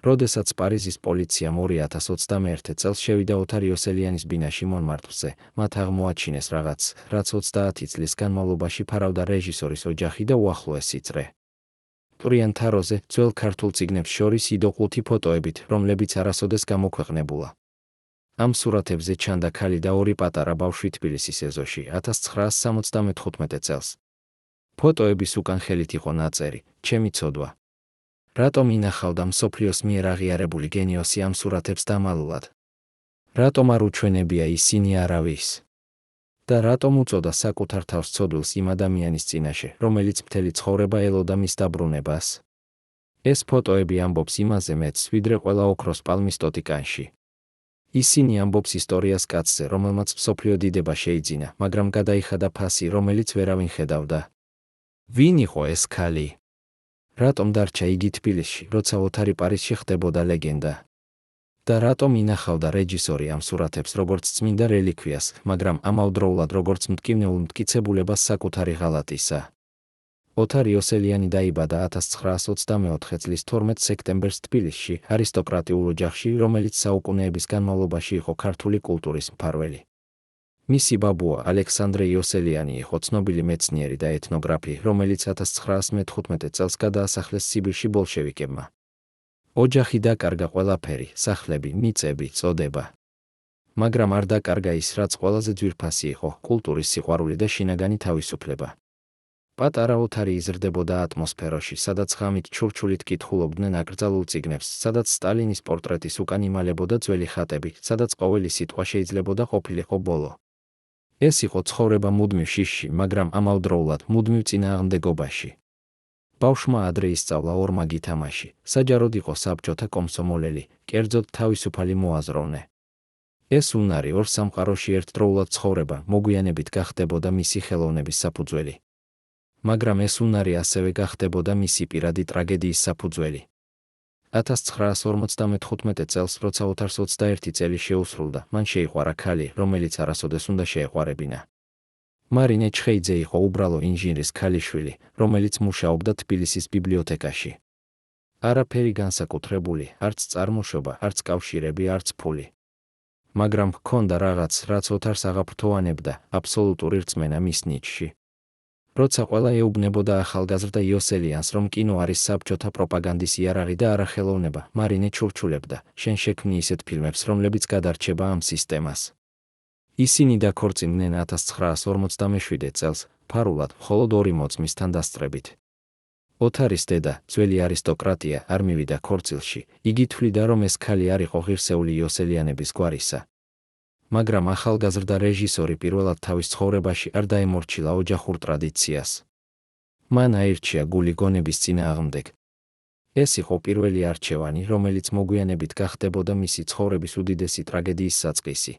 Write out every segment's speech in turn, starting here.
როდესაც პარიზის პოლიციამ 2021 წელს შევიდა ოთარ იოსელიანის ბინაში მონმარტრზე, მათ აღმოაჩინეს რაღაც, რაც 30 წლის განმავლობაში ფარავდა რეჟისორის ოჯახი და უახლოესი წრე. ტურიან თაროზე, ძველ ქართულ წიგნებს შორის იდო 5 ფოტოებით, რომლებიც არასოდეს გამოქვეყნებულა. ამ სურათებზე ჩანდა ქალი და 2 პატარა ბავშვი თბილისის ეზოში 1975 წელს. ფოტოების უკან ხელით იყო ნაწერი: ჩემი ცოდვა. რატომ ინახავდა მსოფლიოს მიერ აღიარებული გენიოსი ამ სურათებს დამალულად? რატომ არ უჩვენებია ისინი არავის? და რატომ უწოდა საკუთარ თავს ცოდვილს იმ ადამიანის წინაშე, რომელიც მთელი ცხოვრება ელოდა მის დაბრუნებას? ეს ფოტოები ამბობს იმაზე მეც, ვიდრე ყველა ოქროს პალმის ტოტიკანში. ისინი ამბობს ისტორიას კაცზე, რომელმაც მსოფლიო დიდება შეიძინა, მაგრამ გადაიხადა ფასი, რომელიც ვერავინ ხედავდა. ვინ იყო ეს ქალი? რატომ დარჩა იგი თბილისში, როცა ოთარი პარიზში ხდებოდა ლეგენდა? და რატომ ინახავდა რეჟისორი ამ სურათებს როგორც წმინდა რელიკვიას, მაგრამ ამავდროულად როგორც მტკივნეულ მტკიცებულებას საკუთარი ღალატისა? ოთარ იოსელიანი დაიბადა 1924 წლის 12 სექტემბერს თბილისში, არისტოკრატიულ ოჯახში, რომელიც საუკუნეების განმავლობაში იყო ქართული კულტურის მფარველი. მისი ბაბუა ალექსანდრე იოსელიანი იყო ცნობილი მეცნიერი და ეთნოგრაფი, რომელიც 1915 წელს გადაასახლეს სიბირში ბოლშევიკებმა. ოჯახი დაკარგა ყველაფერი: სახლები, მიწები, წოდება. მაგრამ არ დაკარგა ის, რაც ყველაზე ძვირფასი იყო: კულტურის სიყვარული და შინაგანი თავისუფლება. პატარა ოთარი იზრდებოდა ატმოსფეროში, სადაც ღამით ჩურჩულით კითხულობდნენ აკრძალულ წიგნებს, სადაც სტალინის პორტრეტის უკან იმალებოდა ძველი ხატები, სადაც ყოველი სიტყვა შეიძლებოდა ყოფილიყო ბოლო. ეს იყო ცხოვრება მუდმივ შიშში, მაგრამ ამავდროულად მუდმივ წინააღმდეგობაში. ბავშვმა ადრე ისწავლა ორმაგი თამაში, საჯაროდ იყო საბჭოთა კომსომოლელი, კერძოდ თავისუფალი მოაზროვნე. ეს უნარი ორ სამყაროში ერთდროულად ცხოვრება, მოგვიანებით გახდებოდა მისი ხელოვნების საფუძველი. მაგრამ ეს უნარი ასევე გახდებოდა მისი პირადი ტრაგედიის საფუძველი. 1955 წელს, როცა ოთარს 21 წელი შეუსრულდა, მან შეიყვარა ქალი, რომელიც არასოდეს უნდა შეეყვარებინა. მარინე ჩხეიძე იყო უბრალო ინჟინრის ქალიშვილი, რომელიც მუშაობდა თბილისის ბიბლიოთეკაში. არაფერი განსაკუთრებული, არც წარმოშობა, არც კავშირები, არც ფული. მაგრამ ჰქონდა რაღაც, რაც ოთარს აღაფრთოვანებდა, აბსოლუტური რწმენა მის ნიჭში. როცა ყველა ეუბნებოდა ახალგაზრდა იოსელიანს, რომ კინო არის საბჭოთა პროპაგანდის იარაღი და არა ხელოვნება, მარინე ჩურჩულებდა: შენ შექმნი ისეთ ფილმებს, რომლებიც გადარჩება ამ სისტემას. ისინი დაქორწინდნენ 1957 წელს, ფარულად, მხოლოდ 2 მოწმისთან დასწრებით. ოთარის დედა, ძველი არისტოკრატია, არ მივიდა ქორწილში, იგი თვლიდა, რომ ეს ქალი არ იყო ღირსეული იოსელიანების გვარისა. მაგრამ ახალგაზრდა რეჟისორი პირველად თავის ცხოვრებაში არ დაემორჩილა ოჯახურ ტრადიციას. მან აირჩია გული გონების წინააღმდეგ. ეს იყო პირველი არჩევანი, რომელიც მოგვიანებით გახდებოდა მისი ცხოვრების უდიდესი ტრაგედიის საწყისი.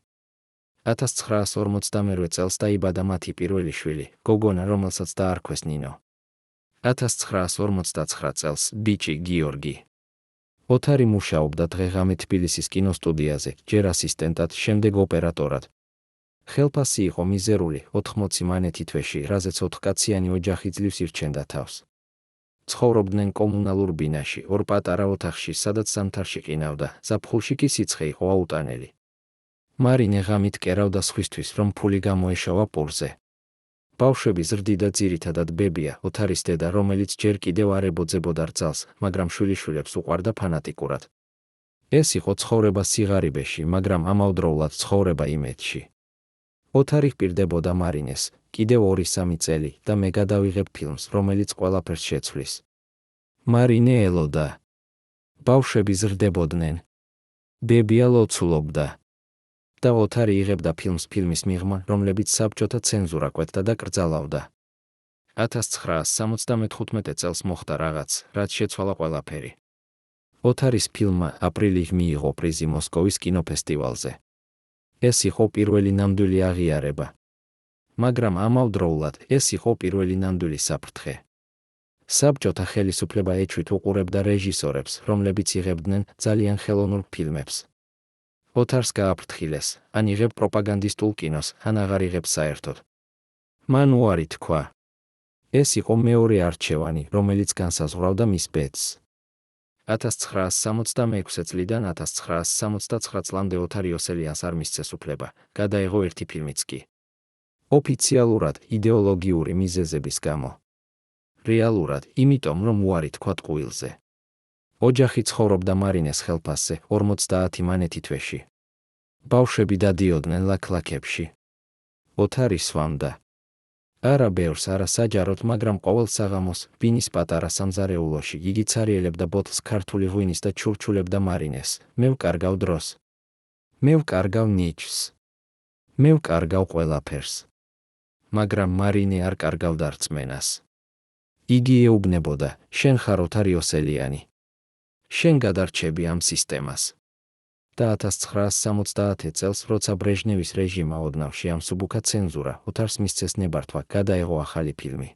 1952 წელს დაიბადა მათი პირველი შვილი, გოგონა, რომელსაც დაარქვეს ნინო. 1959 წელს ბიჭი გიორგი. ოთარი მუშაობდა დღე-ღამე თბილისის კინოსტუდიაზე, ჯერ ასისტენტად, შემდეგ ოპერატორად. ხელფასი იყო მიზერული, 80 მანეთი თვეში, რაზეც 4-კაციანი ოჯახი ძლივს ირჩენდა თავს. ცხოვრობდნენ კომუნალურ ბინაში, 2 პატარა ოთახში, სადაც ზამთარში ყინავდა, ზაფხულში კი სიცხე იყო აუტანელი. მარინე ღამით კერავდა სხვისთვის, რომ ფული გამოეშავა პურზე. ბავშვები ზრდიდა ძირითადად ბებია, ოთარის დედა, რომელიც ჯერ კიდევ არ ებოძებოდა რძალს, მაგრამ შვილიშვილებს უყვარდა ფანატიკურად. ეს იყო ცხოვრება სიღარიბეში, მაგრამ ამავდროულად ცხოვრება იმედში. ოთარი ჰპირდებოდა მარინეს, კიდევ 2-3 წელი და მე გადავიღებ ფილმს, რომელიც ყველაფერს შეცვლის. მარინე ელოდა. ბავშვები ზრდებოდნენ. ბებია ლოცულობდა. და ოთარი იღებდა ფილმს ფილმის მიღმა, რომლებიც საბჭოთა ცენზურა კვეთდა და კრძალავდა. 1975 წელს მოხდა რაღაც, რაც შეცვალა ყველაფერი. ოთარის ფილმმა აპრილი მიიღო პრიზი მოსკოვის კინოფესტივალზე. ეს იყო პირველი ნამდვილი აღიარება. მაგრამ ამავდროულად ეს იყო პირველი ნამდვილი საფრთხე. საბჭოთა ხელისუფლება ეჭვით უყურებდა რეჟისორებს, რომლებიც იღებდნენ ძალიან ხელოვნურ ფილმებს. ოთარს გააფრთხილეს, ან იღებ პროპაგანდისტულ კინოს, ან აღარ იღებ საერთოდ. მან უარი თქვა. ეს იყო მეორე არჩევანი, რომელიც განსაზღვრავდა მის ბედს. 1966 წლიდან 1969 წლამდე ოთარიო სელიანს არ მისცეს უფლება, გადაეღო ერთი ფილმიც კი. ოფიციალურად იდეოლოგიური მიზეზების გამო. რეალურად, იმიტომ რომ უარი თქვა ტყუილზე. ოჯახი ცხოვრობდა მარინეს ხელფასზე 50 მანეთი თვეში. ბავშვები დადიოდნენ ლაქლაქებში. ოთარი სვამდა. არა ბევრს, არა საჯაროდ, მაგრამ ყოველ საღამოს, ბინის პატარა სამზარეულოში, იგი ცარიელებდა ბოთლს ქართული ღვინის და ჩურჩულებდა მარინეს. მე ვკარგავ დროს. მე ვკარგავ ნიჭს. მე ვკარგავ ყველაფერს. მაგრამ მარინე არ კარგავდა რწმენას. იგი ეუბნებოდა, შენ ხარ ოთარიო სელიანი. შენ გადარჩები ამ სისტემას. და 1970 წელს, როცა ბრეჟნევის რეჟიმა ოდნავში ამსუბუქა ცენზურა, ოთარს მისცეს ნებართვა, გადაეღო ახალი ფილმი.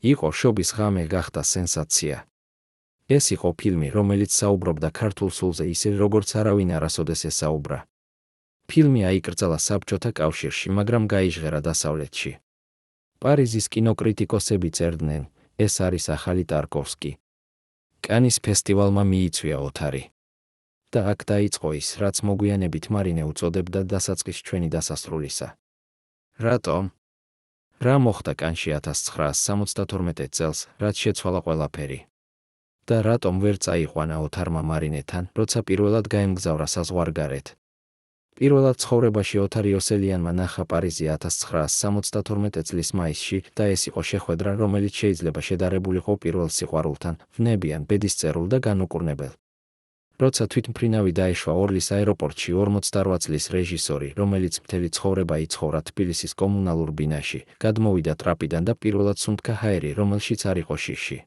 იყო შობის ღამე, გახდა სენსაცია. ეს იყო ფილმი, რომელიც საუბრობდა ქართულ სულზე ისე, როგორც არავინ არასოდეს ესაუბრა. ფილმი აიკრძალა საბჭოთა კავშირში, მაგრამ გაიჟღერა დასავლეთში. პარიზის კინოკრიტიკოსები წერდნენ, ეს არის ახალი ტარკოვსკი. კანის ფესტივალმა მიიწვია ოთარი. და აქ დაიწყო ის, რაც მოგვიანებით მარინე უწოდებდა დასაწყის ჩვენი დასასრულისა. რატომ? რა მოხდა კანში 1972 წელს, რაც შეცვალა ყველაფერი? და რატომ ვერ წაიყვანა ოთარმა მარინეთან, როცა პირველად გაემგზავრა საზღვარგარეთ? პირველად ცხოვრებაში ოთარიო სელიანმა ნახა პარიზი 1972 წლის მაისში და ეს იყო შეხვედრა, რომელიც შეიძლება შედარებულიყო პირველ სიყვარულთან, ვნებიან, ბედისწერულ და განუკურნებელ. როცა თვითმფრინავი დაეშვა ორლის აეროპორტში 48 წლის რეჟისორი, რომელიც მთელი ცხოვრება იცხოვრა თბილისის კომუნალურ ბინაში, გადმოვიდა ტრაპიდან და პირველად სუნთქა ჰაერი, რომელშიც არ იყო შიში.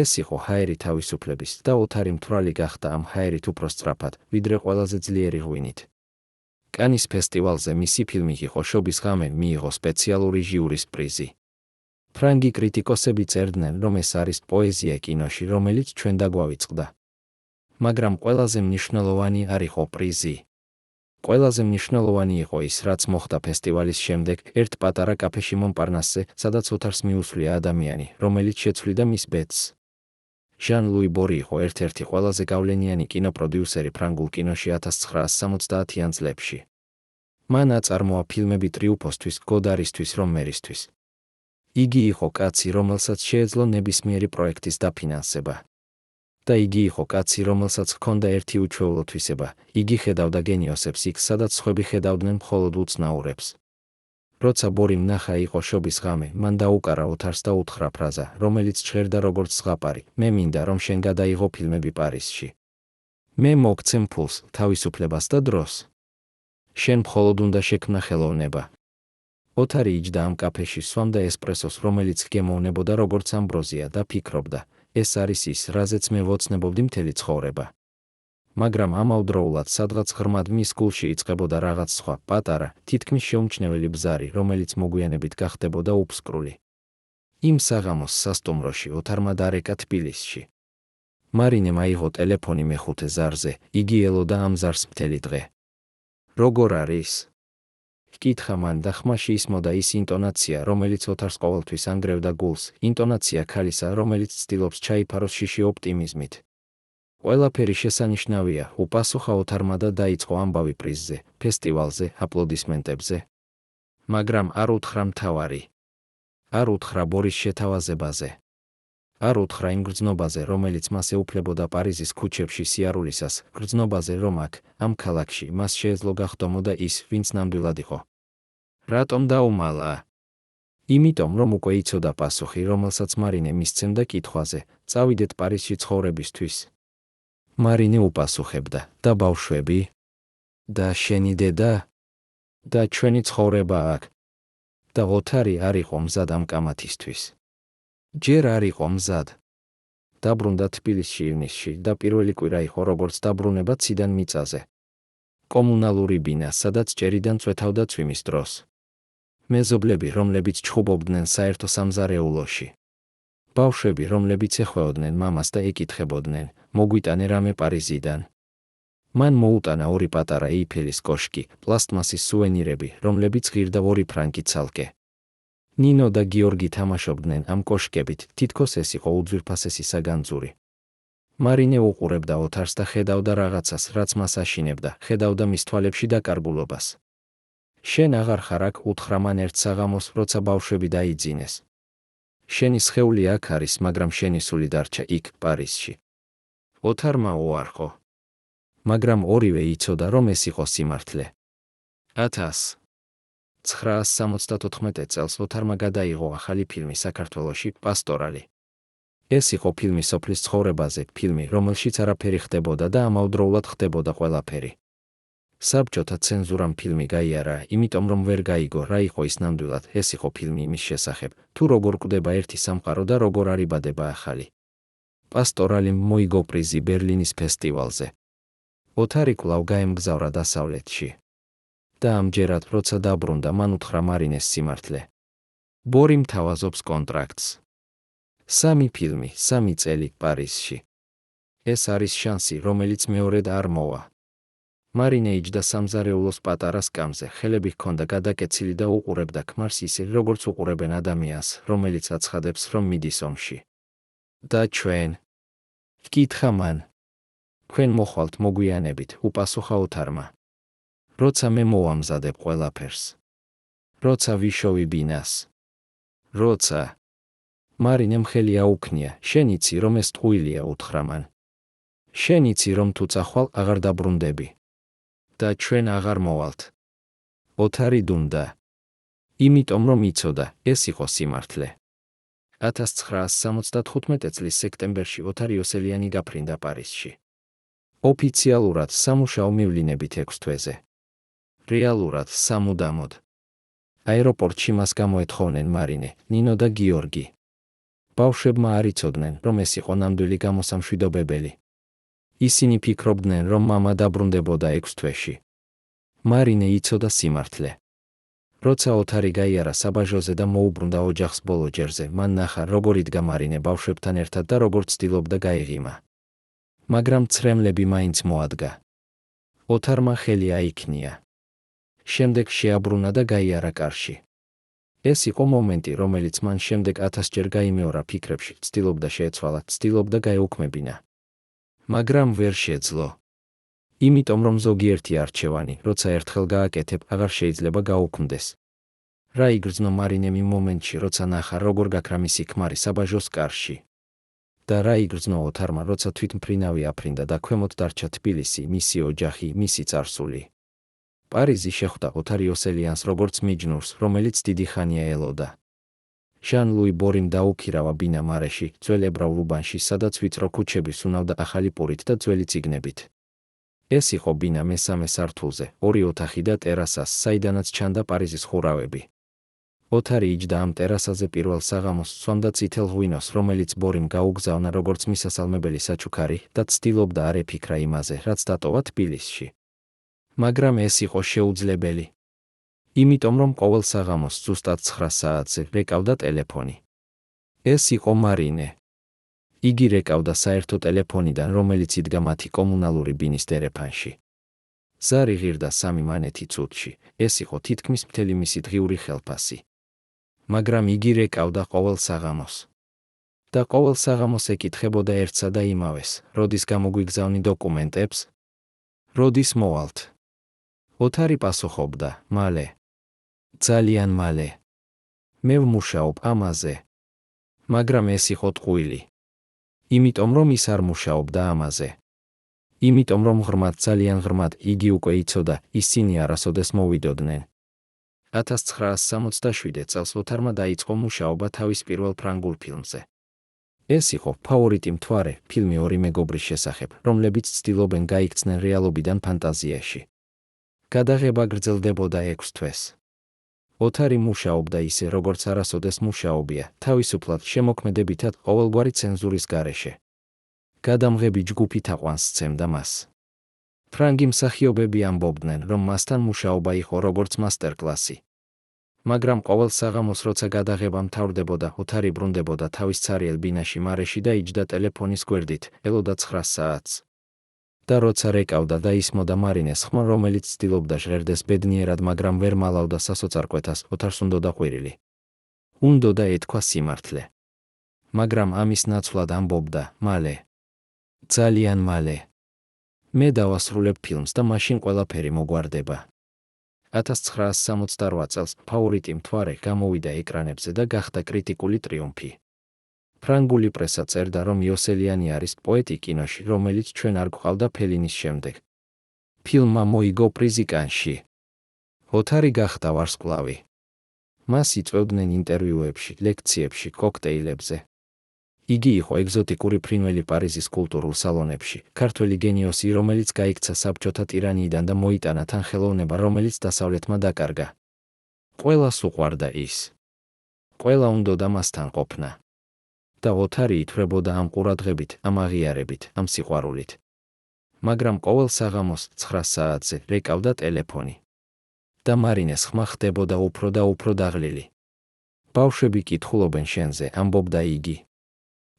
ეს იყო ჰაერი თავისუფლების და ოთარი მთვრალი გახდა ამ ჰაერით უფრო სწრაფად, ვიდრე ყველაზე ძლიერი ღვინით. კანის ფესტივალზე მისი ფილმი იყო შობის ღამე მიიღო სპეციალური ჟიურის პრიზი. ფრანგი კრიტიკოსები წერდნენ, რომ ეს არის პოეზია კინოში, რომელიც ჩვენ დაგვავიწყდა. მაგრამ ყველაზე მნიშვნელოვანი არ იყო პრიზი. ყველაზე მნიშვნელოვანი იყო ის, რაც მოხდა ფესტივალის შემდეგ, ერთ პატარა კაფეში მონპარნასზე, სადაც ოთარს მიუსვლია ადამიანი, რომელიც შეცვლიდა მის ბედს. ჟან-ლუი ბორი იყო ერთ-ერთი ყველაზე გავლენიანი კინოპროდიუსერი ფრანგულ კინოში 1970-იან წლებში. მან აწარმოა ფილმები ტრიუფოსთვის, გოდარისთვის, რომერისთვის. იგი იყო კაცი, რომელსაც შეეძლო ნებისმიერი პროექტის დაფინანსება. და იგი იყო კაცი, რომელსაც ჰქონდა ერთი უჩვეულო თვისება, იგი ხედავდა გენიოსებს იქ, სადაც სხვები ხედავდნენ მხოლოდ უცნაურებს. როცა ბორიმ ნახა იყო შობის ღამე, მან დაუკარა ოთარს და უთხრა ფრაზა, რომელიც ჟღერდა როგორც ზღაპარი, მე მინდა, რომ შენ გადაიღო ფილმები პარიზში. მე მოგცემ ფულს, თავისუფლებას და დროს. შენ მხოლოდ უნდა შექმნა ხელოვნება. ოთარი იჯდა ამ კაფეში, სვამდა ესპრესოს, რომელიც გემოვნებოდა როგორც ამბროზია და ფიქრობდა, ეს არის ის, რაზეც მე ვოცნებობდი მთელი ცხოვრება. მაგრამ ამავდროულად სადღაც ღრმად მის გულში იწყებოდა რაღაც სხვა, პატარა, თითქმის შეუმჩნეველი ბზარი, რომელიც მოგვიანებით გახდებოდა უფსკრული. იმ საღამოს სასტუმროში ოთარმა დარეკა თბილისში. მარინემ აიღო ტელეფონი მეხუთე ზარზე, იგი ელოდა ამ ზარს მთელი დღე. როგორ არის? ჰკითხა მან და ხმაში ისმოდა ის ინტონაცია, რომელიც ოთარს ყოველთვის ანგრევდა გულს, ინტონაცია ქალისა, რომელიც ცდილობს ჩაიფაროს შიში ოპტიმიზმით. ყველაფერი შესანიშნავია, უპასუხა ოთარმა და დაიწყო ამბავი პრიზზე, ფესტივალზე, აპლოდისმენტებზე. მაგრამ არ უთხრა მთავარი. არ უთხრა ბორის შეთავაზებაზე. არ უთხრა იმ გრძნობაზე, რომელიც მას ეუფლებოდა პარიზის ქუჩებში სიარულისას, გრძნობაზე, რომ აქ, ამ ქალაქში, მას შეეძლო გახდომოდა ის, ვინც ნამდვილად იყო. რატომ დაუმალა? იმიტომ, რომ უკვე იცოდა პასუხი, რომელსაც მარინე მისცემდა კითხვაზე, წავიდეთ პარიზში ცხოვრებისთვის. მარინე უპასუხებდა, და ბავშვები? და შენი დედა? და ჩვენი ცხოვრება აქ? და ოთარი არ იყო მზად ამ კამათისთვის. ჯერ არ იყო მზად. დაბრუნდა თბილისში ივნისში და პირველი კვირა იყო როგორც დაბრუნება ციდან მიწაზე. კომუნალური ბინა, სადაც ჭერიდან წვეთავდა წვიმის დროს. მეზობლები, რომლებიც ჩხუბობდნენ საერთო სამზარეულოში. ბავშვები, რომლებიც ეხვეოდნენ მამას და ეკითხებოდნენ, მოგვიტანე რამე პარიზიდან. მან მოუტანა ორი პატარა ეიფელის კოშკი, პლასტმასის სუვენირები, რომლებიც ღირდა 2 ფრანკი ცალკე. ნინო და გიორგი თამაშობდნენ ამ კოშკებით, თითქოს ეს იყო უძვირფასესი საგანძური. მარინე უყურებდა ოთარს და ხედავდა რაღაცას, რაც მას აშინებდა, ხედავდა მის თვალებში დაკარგულობას. შენ აღარ ხარ აქ, უთხრა მან ერთ საღამოს, როცა ბავშვები დაიძინეს. შენი სხეული აქ არის, მაგრამ შენი სული დარჩა იქ, პარიზში. ოთარმა უარყო. მაგრამ ორივე იცოდა, რომ ეს იყო სიმართლე. 1974 წელს ოთარმა გადაიღო ახალი ფილმი საქართველოში, პასტორალი. ეს იყო ფილმი სოფლის ცხოვრებაზე, ფილმი, რომელშიც არაფერი ხდებოდა და ამავდროულად ხდებოდა ყველაფერი. საბჭოთა ცენზურამ ფილმი გაიარა, იმიტომ რომ ვერ გაიგო, რა იყო ის ნამდვილად. ეს იყო ფილმი იმის შესახებ, თუ როგორ კვდება ერთი სამყარო და როგორ არიბადება ახალი. პასტორალიმ მოიგო პრიზი ბერლინის ფესტივალზე. ოთარი კვლავ გაემგზავრა დასავლეთში. და ამჯერად, როცა დაბრუნდა, მან უთხრა მარინეს სიმართლე. ბორიმ თავაზობს კონტრაქტს. 3 ფილმი, 3 წელი პარიზში. ეს არის შანსი, რომელიც მეორედ არ მოვა. მარინე იჯდა სამზარეულოს პატარა სკამზე, ხელები ჰქონდა გადაკეცილი და უყურებდა ქმარს ისე, როგორც უყურებენ ადამიანს, რომელიც აცხადებს, რომ მიდის ომში. და ჩვენ? ჰკითხა მან. თქვენ მოხვალთ მოგვიანებით, უპასუხა ოთარმა. როცა მე მოვამზადებ ყველაფერს. როცა ვიშოვი ბინას. როცა. მარინემ ხელი აუქნია, შენ იცი, რომ ეს ტყუილია, უთხრა მან. შენ იცი, რომ თუ წახვალ, აღარ დაბრუნდები. და ჩვენ აღარ მოვალთ. ოთარი დუმდა. იმიტომ რომ იცოდა, ეს იყო სიმართლე. 1975 წლის სექტემბერში ოთარი იოსელიანი გაფრინდა პარიზში. ოფიციალურად სამუშაო მივლინებით 6 თვეზე. რეალურად სამუდამოდ. აეროპორტში მას გამოეთხოვნენ მარინე, ნინო და გიორგი. ბავშვებმა არ იცოდნენ, რომ ეს იყო ნამდვილი გამოსამშვიდობებელი. ისინი ფიქრობდნენ, რომ მამა დაბრუნდებოდა 6 თვეში. მარინე იცოდა სიმართლე. როცა ოთარი გაიარა საბაჟოზე და მოუბრუნდა ოჯახს ბოლო ჯერზე, მან ნახა, როგორ იდგა მარინე ბავშვებთან ერთად და როგორ ცდილობდა გაეღიმა. მაგრამ ცრემლები მაინც მოადგა. ოთარმა ხელი აიქნია. შემდეგ შეაბრუნა და გაიარა კარში. ეს იყო მომენტი, რომელიც მან შემდეგ 1000 ჯერ გაიმეორა ფიქრებში, ცდილობდა შეეცვალა, ცდილობდა გაეუქმებინა. მაგრამ ვერ შეძლო. იმიტომ რომ ზოგიერთი არჩევანი, როცა ერთხელ გააკეთებ, აღარ შეიძლება გაუქმდეს. რა იგრძნო მარინემ იმ მომენტში, როცა ნახა, როგორ გაქრა მისი ქმარი საბაჟოს კარში. და რა იგრძნო ოთარმა, როცა თვითმფრინავი აფრინდა და ქვემოთ დარჩა თბილისი, მისი ოჯახი, მისი წარსული. პარიზი შეხვდა ოთარ იოსელიანს როგორც მიჯნურს, რომელიც დიდი ხანია ელოდა. ჟან-ლუი ბორიმ დაუფირავა ბინა მარეში, ძველ ებრაულ უბანში, სადაც ვიწრო ქუჩები სუნავდა ახალი პურით და ძველი წიგნებით. ეს იყო ბინა მესამე სართულზე, 2 ოთახი და ტერასას, საიდანაც ჩანდა პარიზის ხურავები. ოთარი იჯდა ამ ტერასაზე პირველ საღამოს, სვამდა წითელ ღვინოს, რომელიც ბორიმ გაუგზავნა როგორც მისასალმებელი საჩუქარი და ცდილობდა არ ეფიქრა იმაზე, რაც დატოვა თბილისში. მაგრამ ეს იყო შეუძლებელი. იმიტომ რომ ყოველ საღამოს ზუსტად 9 საათზე რეკავდა ტელეფონი. ეს იყო მარინე. იგი რეკავდა საერთო ტელეფონიდან, რომელიც იდგა მათი კომუნალური ბინის დერეფანში. ზარი ღირდა 3 მანეთი წუთში, ეს იყო თითქმის მთელი მისი დღიური ხელფასი. მაგრამ იგი რეკავდა ყოველ საღამოს. და ყოველ საღამოს ეკითხებოდა ერთსა და იმავეს, როდის გამოგვიგზავნი დოკუმენტებს? როდის მოვალთ? ოთარი პასუხობდა, მალე. ძალიან მალე. მე ვმუშაობ ამაზე. მაგრამ ეს იყო ტყუილი. იმიტომ რომ ის არ მუშაობდა ამაზე. იმიტომ რომ ღრმად, ძალიან ღრმად, იგი უკვე იცოდა, ისინი არასოდეს მოვიდოდნენ. 1967 წელს ოთარმა დაიწყო მუშაობა თავის პირველ ფრანგულ ფილმზე. ეს იყო ფავორიტი მთვარე, ფილმი 2 მეგობრის შესახებ, რომლებიც ცდილობენ გაიქცნენ რეალობიდან ფანტაზიაში. გადაღება გრძელდებოდა 6 თვეს. ოთარი მუშაობდა ისე, როგორც არასოდეს მუშაობია, თავისუფლად შემოქმედებითად ყოველგვარი ცენზურის გარეშე. გადამღები ჯგუფი თაყვანს სცემდა მას. ფრანგი მსახიობები ამბობდნენ, რომ მასთან მუშაობა იყო როგორც მასტერკლასი. მაგრამ ყოველ საღამოს, როცა გადაღება მთავრდებოდა, ოთარი ბრუნდებოდა თავის ცარიელ ბინაში მარეში და იჯდა ტელეფონის გვერდით, ელოდა 9 საათს. და როცა რეკავდა და ისმოდა მარინეს ხმა, რომელიც ცდილობდა ჟღერდეს ბედნიერად, მაგრამ ვერ მალავდა სასოწარკვეთას, ოთარს უნდოდა ყვირილი. უნდოდა ეთქვა სიმართლე. მაგრამ ამის ნაცვლად ამბობდა, მალე. ძალიან მალე. მე დავასრულებ ფილმს და მაშინ ყველაფერი მოგვარდება. 1968 წელს ფავორიტი მთვარე გამოვიდა ეკრანებზე და გახდა კრიტიკული ტრიუმფი. ფრანგული პრესა წერდა, რომ იოსელიანი არის პოეტი კინოში, რომელიც ჩვენ არ გვყავდა ფელინის შემდეგ. ფილმმა მოიგო პრიზი კანში. ოთარი გახდა ვარსკვლავი. მას იწვევდნენ ინტერვიუებში, ლექციებში, კოქტეილებზე. იგი იყო ეგზოტიკური ფრინველი პარიზის კულტურულ სალონებში, ქართველი გენიოსი, რომელიც გაიქცა საბჭოთა ტირანიიდან და მოიტანა თან ხელოვნება, რომელიც დასავლეთმა დაკარგა. ყველას უყვარდა ის. ყველა უნდოდა მასთან ყოფნა. და ოთარი ითვლებოდა ამ ყურადღებით, ამ აღიარებით, ამ სიყვარულით. მაგრამ ყოველ საღამოს 9 საათზე რეკავდა ტელეფონი. და მარინეს ხმა ხდებოდა უფრო და უფრო დაღლილი. ბავშვები კითხულობენ შენზე, ამბობდა იგი.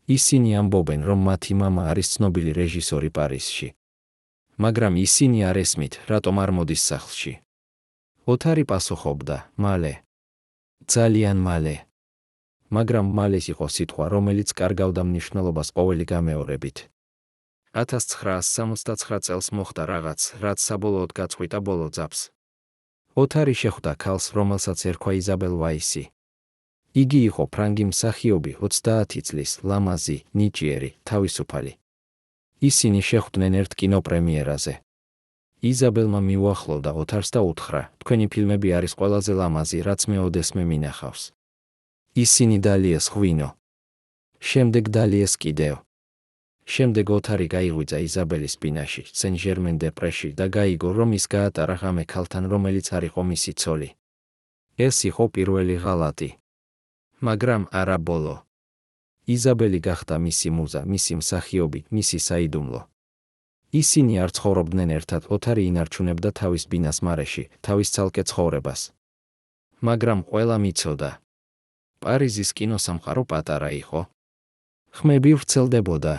ისინი ამბობენ, რომ მათი მამა არის ცნობილი რეჟისორი პარიზში. მაგრამ ისინი არ ესმით, რატომ არ მოდის სახლში. ოთარი პასუხობდა, მალე. ძალიან მალე. მაგრამ მალე იყო სიტყვა, რომელიც კარგავდა მნიშვნელობას ყოველი გამეორებით. 1969 წელს მოხდა რაღაც, რაც საბოლოოდ გაწყვიტა ბოლო ძაბს. ოთარი შეხვდა ქალს, რომელსაც ერქვა იზაბელ ვაისი. იგი იყო ფრანგი მსახიობი, 30 წლის, ლამაზი, ნიჭიერი, თავისუფალი. ისინი შეხვდნენ ერთ კინოპრემიერაზე. იზაბელმა მიუახლოვდა ოთარს და უთხრა, თქვენი ფილმები არის ყველაზე ლამაზი, რაც მე ოდესმე მინახავს. ისინი დალიეს ღვინო. შემდეგ დალიეს კიდევ. შემდეგ ოთარი გაიღვიძა იზაბელის ბინაში, სენ-ჟერმენ-დე-პრეში და გაიგო, რომ ის გაატარა ღამე ქალთან, რომელიც არ იყო მისი ცოლი. ეს იყო პირველი ღალატი. მაგრამ არა ბოლო. იზაბელი გახდა მისი მუზა, მისი მსახიობი, მისი საიდუმლო. ისინი არ ცხოვრობდნენ ერთად, ოთარი ინარჩუნებდა თავის ბინას მარეში, თავის ცალკე ცხოვრებას. მაგრამ ყველა მიცოდა. პარიზის კინოსამყარო პატარა იყო. ხმები ვრცელდებოდა.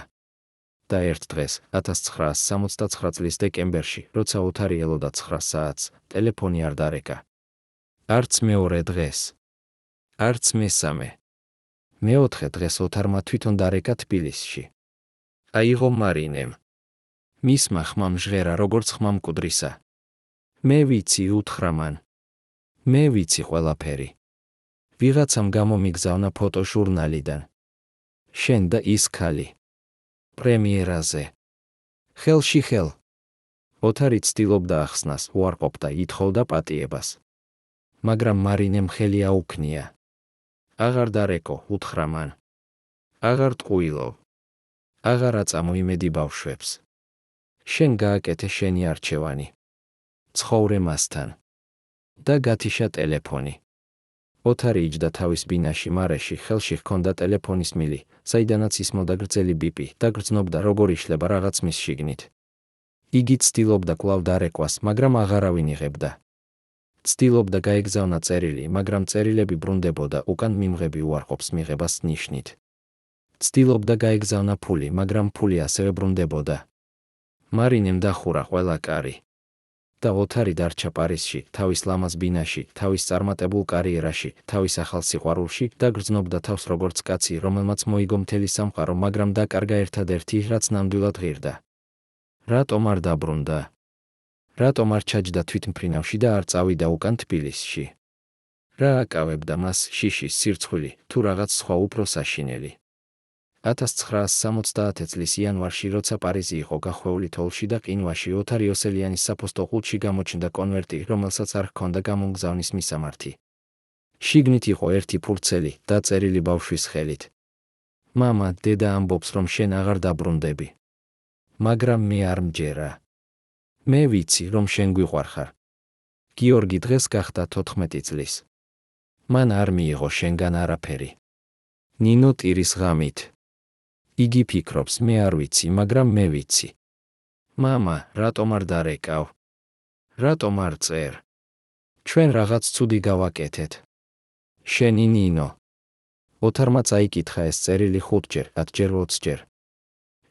და ერთ დღეს, 1969 წლის დეკემბერში, როცა ოთარი ელოდა 9 საათს, ტელეფონი არ დარეკა. არც მეორე დღეს. არც მესამე. მეოთხე დღეს ოთარმა თვითონ დარეკა თბილისში. აიღო მარინემ. მისმა ხმამ ჟღერა, როგორც ხმა მკვდრისა. მე ვიცი, უთხრა მან. მე ვიცი ყველაფერი. ვიღაცამ გამომიგზავნა ფოტო ჟურნალიდან. შენ და ის ქალი. პრემიერაზე. ხელში ხელ. ოთარი ცდილობდა ახსნას, უარყოფდა, ითხოვდა პატიებას. მაგრამ მარინემ ხელი აუქნია. აღარ დარეკო, უთხრა მან. აღარ ტყუილო. აღარ აწამო იმედი ბავშვებს. შენ გააკეთე შენი არჩევანი. ცხოვრე მასთან. და გათიშა ტელეფონი. ოთარი იჯდა თავის ბინაში მარეში, ხელში ჰქონდა ტელეფონის მილი, საიდანაც ისმოდა გრძელი ბიპი და გრძნობდა, როგორ იშლება რაღაც მის შიგნით. იგი ცდილობდა კვლავ დარეკვას, მაგრამ აღარავინ იღებდა. ცდილობდა გაეგზავნა წერილი, მაგრამ წერილები ბრუნდებოდა, უკან მიმღები უარყოფს მიღებას ნიშნით. ცდილობდა გაეგზავნა ფული, მაგრამ ფული ასევე ბრუნდებოდა. მარინემ დახურა ყველა კარი. და ოთარი დარჩა პარიზში, თავის ლამაზ ბინაში, თავის წარმატებულ კარიერაში, თავის ახალ სიყვარულში და გრძნობდა თავს როგორც კაცი, რომელმაც მოიგო მთელი სამყარო, მაგრამ დაკარგა ერთადერთი, რაც ნამდვილად ღირდა. რატომ არ დაბრუნდა? რატომ არ ჩაჯდა თვითმფრინავში და არ წავიდა უკან თბილისში? რა აკავებდა მას, შიშის, სირცხვილი, თუ რაღაც სხვა უფრო საშინელი? 1970 წლის იანვარში, როცა პარიზი იყო გახვეული თოვლში და ყინვაში, ოთარ იოსელიანის საფოსტო ყუთში გამოჩნდა კონვერტი, რომელსაც არ ჰქონდა გამომგზავნის მისამართი. შიგნით იყო ერთი ფურცელი, დაწერილი ბავშვის ხელით. მამა, დედა ამბობს, რომ შენ აღარ დაბრუნდები. მაგრამ მე არ მჯერა. მე ვიცი, რომ შენ გვიყვარხარ. გიორგი დღეს გახდა 14 წლის. მან არ მიიღო შენგან არაფერი. ნინო ტირის ღამით. იგი ფიქრობს, მე არ ვიცი, მაგრამ მე ვიცი. მამა, რატომ არ დარეკავ? რატომ არ წერ? ჩვენ რაღაც ცუდი გავაკეთეთ. შენი ნინო. ოთარმა წაიკითხა ეს წერილი 5-ჯერ, 10-ჯერ, 20-ჯერ.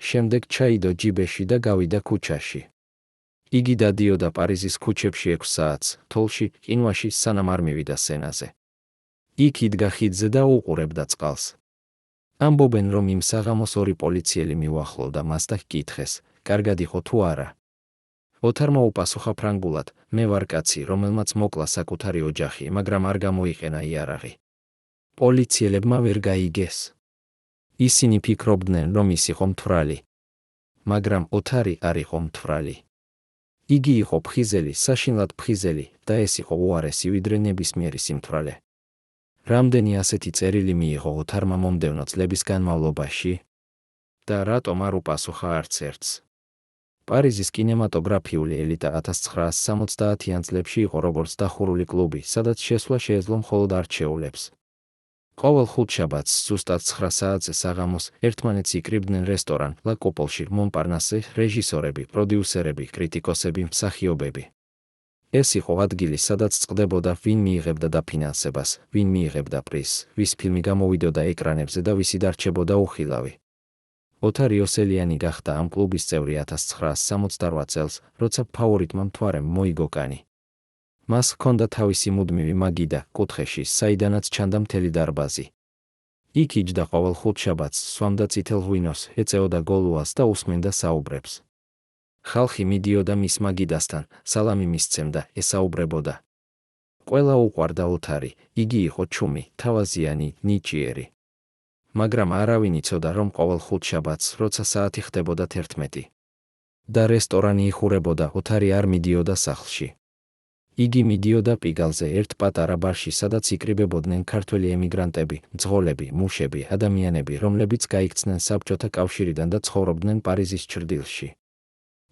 შემდეგ ჩაიდო ჯიბეში და გავიდა ქუჩაში. იგი დადიოდა პარიზის ქუჩებში 6 საათს, თოლში, ყინვაში, სანამ არ მივიდა სენაზე. იქ იდგა ხიდზე და უყურებდა წყალს. ამბობენ, რომ იმ საღამოს ორი პოლიციელი მიუახლოვდა მას და ჰკითხეს, კარგად იყო თუ არა. ოთარმა უპასუხა ფრანგულად, მე ვარ კაცი, რომელმაც მოკლა საკუთარი ოჯახი, მაგრამ არ გამოიყენა იარაღი. პოლიციელებმა ვერ გაიგეს. ისინი ფიქრობდნენ, რომ ის იყო მთვრალი. მაგრამ ოთარი არ იყო მთვრალი. იგი იყო ფხიზელი, საშინლად ფხიზელი და ეს იყო უარესი ვიდრე ნებისმიერი სიმთვრალე. რამდენი ასეთი წერილი მიიღო ოთარმა მომდევნო წლების განმავლობაში? და რატომ არ უპასუხა არც ერთს? პარიზის კინემატოგრაფიული ელიტა 1970-იან წლებში იყო როგორც დახურული კლუბი, სადაც შესვლა შეეძლო მხოლოდ არჩეულებს. ყოველ ხუთშაბათს ზუსტად 9 საათზე საღამოს ერთმანეთს იკრიბდნენ რესტორან ლა კოპოლში მონპარნასზე რეჟისორები, პროდიუსერები, კრიტიკოსები, მსახიობები. ეს იყო ადგილი, სადაც წყდებოდა ვინ მიიღებდა დაფინანსებას, ვინ მიიღებდა პრიზს, ვის ფილმი გამოვიდოდა ეკრანებზე და ვისი დარჩებოდა უხილავი. ოთარ იოსელიანი გახდა ამ კლუბის წევრი 1968 წელს, როცა ფავორიტმა მთვარემ მოიგო კანი. მას ჰქონდა თავისი მუდმივი მაგიდა კუთხეში, საიდანაც ჩანდა მთელი დარბაზი. იქ იჯდა ყოველ ხუთშაბათს, სვამდა წითელ ღვინოს, ეწეოდა გოლუას და უსმენდა საუბრებს. ხალხი მიდიოდა მის მაგიდასთან, სალამი მისცემდა, ესაუბრებოდა. ყველა უყვარდა ოთარი, იგი იყო ჩუმი, თავაზიანი, ნიჭიერი. მაგრამ არავინ იცოდა, რომ ყოველ ხუთშაბათს, როცა საათი ხდებოდა 11 და რესტორანი იხურებოდა, ოთარი არ მიდიოდა სახლში. იგი მიდიოდა პიგალზე ერთ პატარა ბარში, სადაც იკრიბებოდნენ ქართველი ემიგრანტები, მძღოლები, მუშები, ადამიანები, რომლებიც გაიქცნენ საბჭოთა კავშირიდან და ცხოვრობდნენ პარიზის ჩრდილში.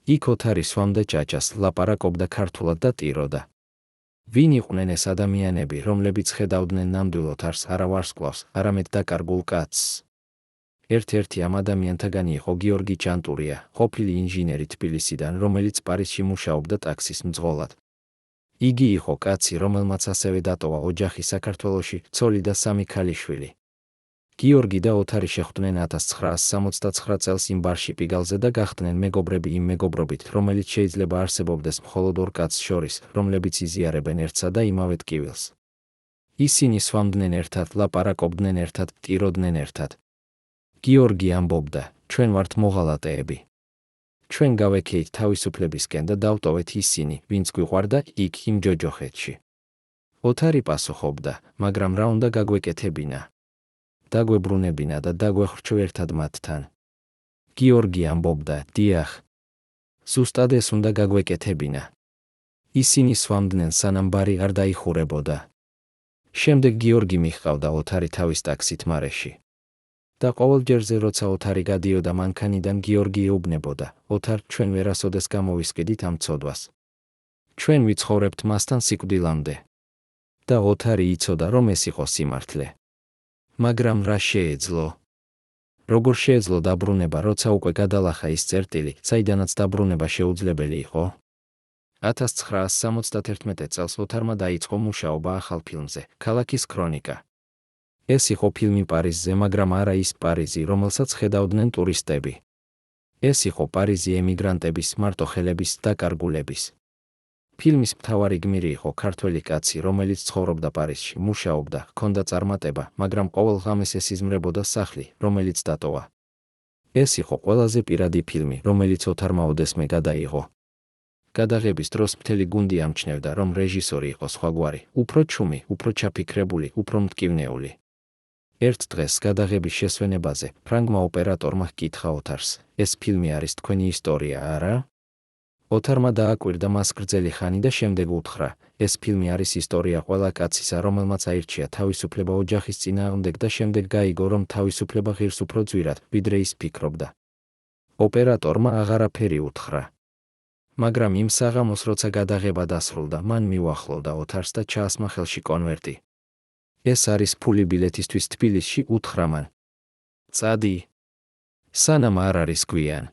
იქ ოთარი სვამდა ჭაჭას, ლაპარაკობდა ქართულად და ტიროდა. ვინ იყვნენ ეს ადამიანები, რომლებიც ხედავდნენ ნამდვილ ოთარს, არა ვარსკვლავს, არამედ დაკარგულ კაცს? ერთ-ერთი ამ ადამიანთაგანი იყო გიორგი ჭანტურია, ყოფილი ინჟინერი თბილისიდან, რომელიც პარიზში მუშაობდა ტაქსის მძღოლად. იგი იყო კაცი, რომელმაც ასევე დატოვა ოჯახი საქართველოში, ცოლი და 3 ქალიშვილი. გიორგი და ოთარი შეხვდნენ 1969 წელს იმ ბარში პიგალზე და გახდნენ მეგობრები იმ მეგობრობით, რომელიც შეიძლება არსებობდეს მხოლოდ ორ კაცს შორის, რომლებიც იზიარებენ ერთსა და იმავე ტკივილს. ისინი სვამდნენ ერთად, ლაპარაკობდნენ ერთად, ტიროდნენ ერთად. გიორგი ამბობდა, ჩვენ ვართ მოღალატეები. ჩვენ გავექეით თავისუფლებისკენ და დავტოვეთ ისინი, ვინც გვიყვარდა იქ იმ ჯოჯოხეთში. ოთარი პასუხობდა, მაგრამ რა უნდა გაგვეკეთებინა? დაგვებრუნებინა და დაგვეხრჩო ერთად მათთან. გიორგი ამბობდა, დიახ. ზუსტად ეს უნდა გაგვეკეთებინა. ისინი სვამდნენ სანამ ბარი არ დაიხურებოდა. შემდეგ გიორგი მიჰყავდა ოთარი თავის ტაქსით მარეში. და ყოველ ჯერზე როცა ოთარი გადიოდა მანქანიდან, გიორგი ეუბნებოდა, ოთარ, ჩვენ ვერასოდეს გამოვისყიდით ამ ცოდვას. ჩვენ ვიცხოვრებთ მასთან სიკვდილამდე. და ოთარი იცოდა, რომ ეს იყო სიმართლე. მაგრამ რა შეეძლო? როგორ შეეძლო დაბრუნება, როცა უკვე გადალახა ის წერტილი, საიდანაც დაბრუნება შეუძლებელი იყო? 1971 წელს ოთარმა დაიწყო მუშაობა ახალ ფილმზე, ქალაქის ქრონიკა. ეს იყო ფილმი პარიზზე, მაგრამ არა ის პარიზი, რომელსაც ხედავდნენ ტურისტები. ეს იყო პარიზი ემიგრანტების, მარტოხელების, დაკარგულების. ფილმის მთავარი გმირი იყო ქართველი კაცი, რომელიც ცხოვრობდა პარიზში, მუშაობდა, ჰქონდა წარმატება, მაგრამ ყოველ ღამეს ესიზმრებოდა სახლი, რომელიც დატოვა. ეს იყო ყველაზე პირადი ფილმი, რომელიც ოთარმა ოდესმე გადაიღო. გადაღების დროს მთელი გუნდი ამჩნევდა, რომ რეჟისორი იყო სხვაგვარი, უფრო ჩუმი, უფრო ჩაფიქრებული, უფრო მტკივნეული. ერთ დღეს გადაღების შესვენებაზე ფრანგმა ოპერატორმა ჰკითხა ოთარს, ეს ფილმი არის თქვენი ისტორია, არა? ოთარმა დააკვირდა მას გრძელი ხანი და შემდეგ უთხრა, ეს ფილმი არის ისტორია ყველა კაცისა, რომელმაც აირჩია თავისუფლება ოჯახის წინააღმდეგ და შემდეგ გაიგო, რომ თავისუფლება ღირს უფრო ძვირად, ვიდრე ის ფიქრობდა. ოპერატორმა აღარაფერი უთხრა. მაგრამ იმ საღამოს, როცა გადაღება დასრულდა, მან მიუახლოვდა ოთარს და ჩაასმა ხელში კონვერტი. ეს არის ფული ბილეთისთვის თბილისში, უთხრა მან. წადი. სანამ არ არის გვიან.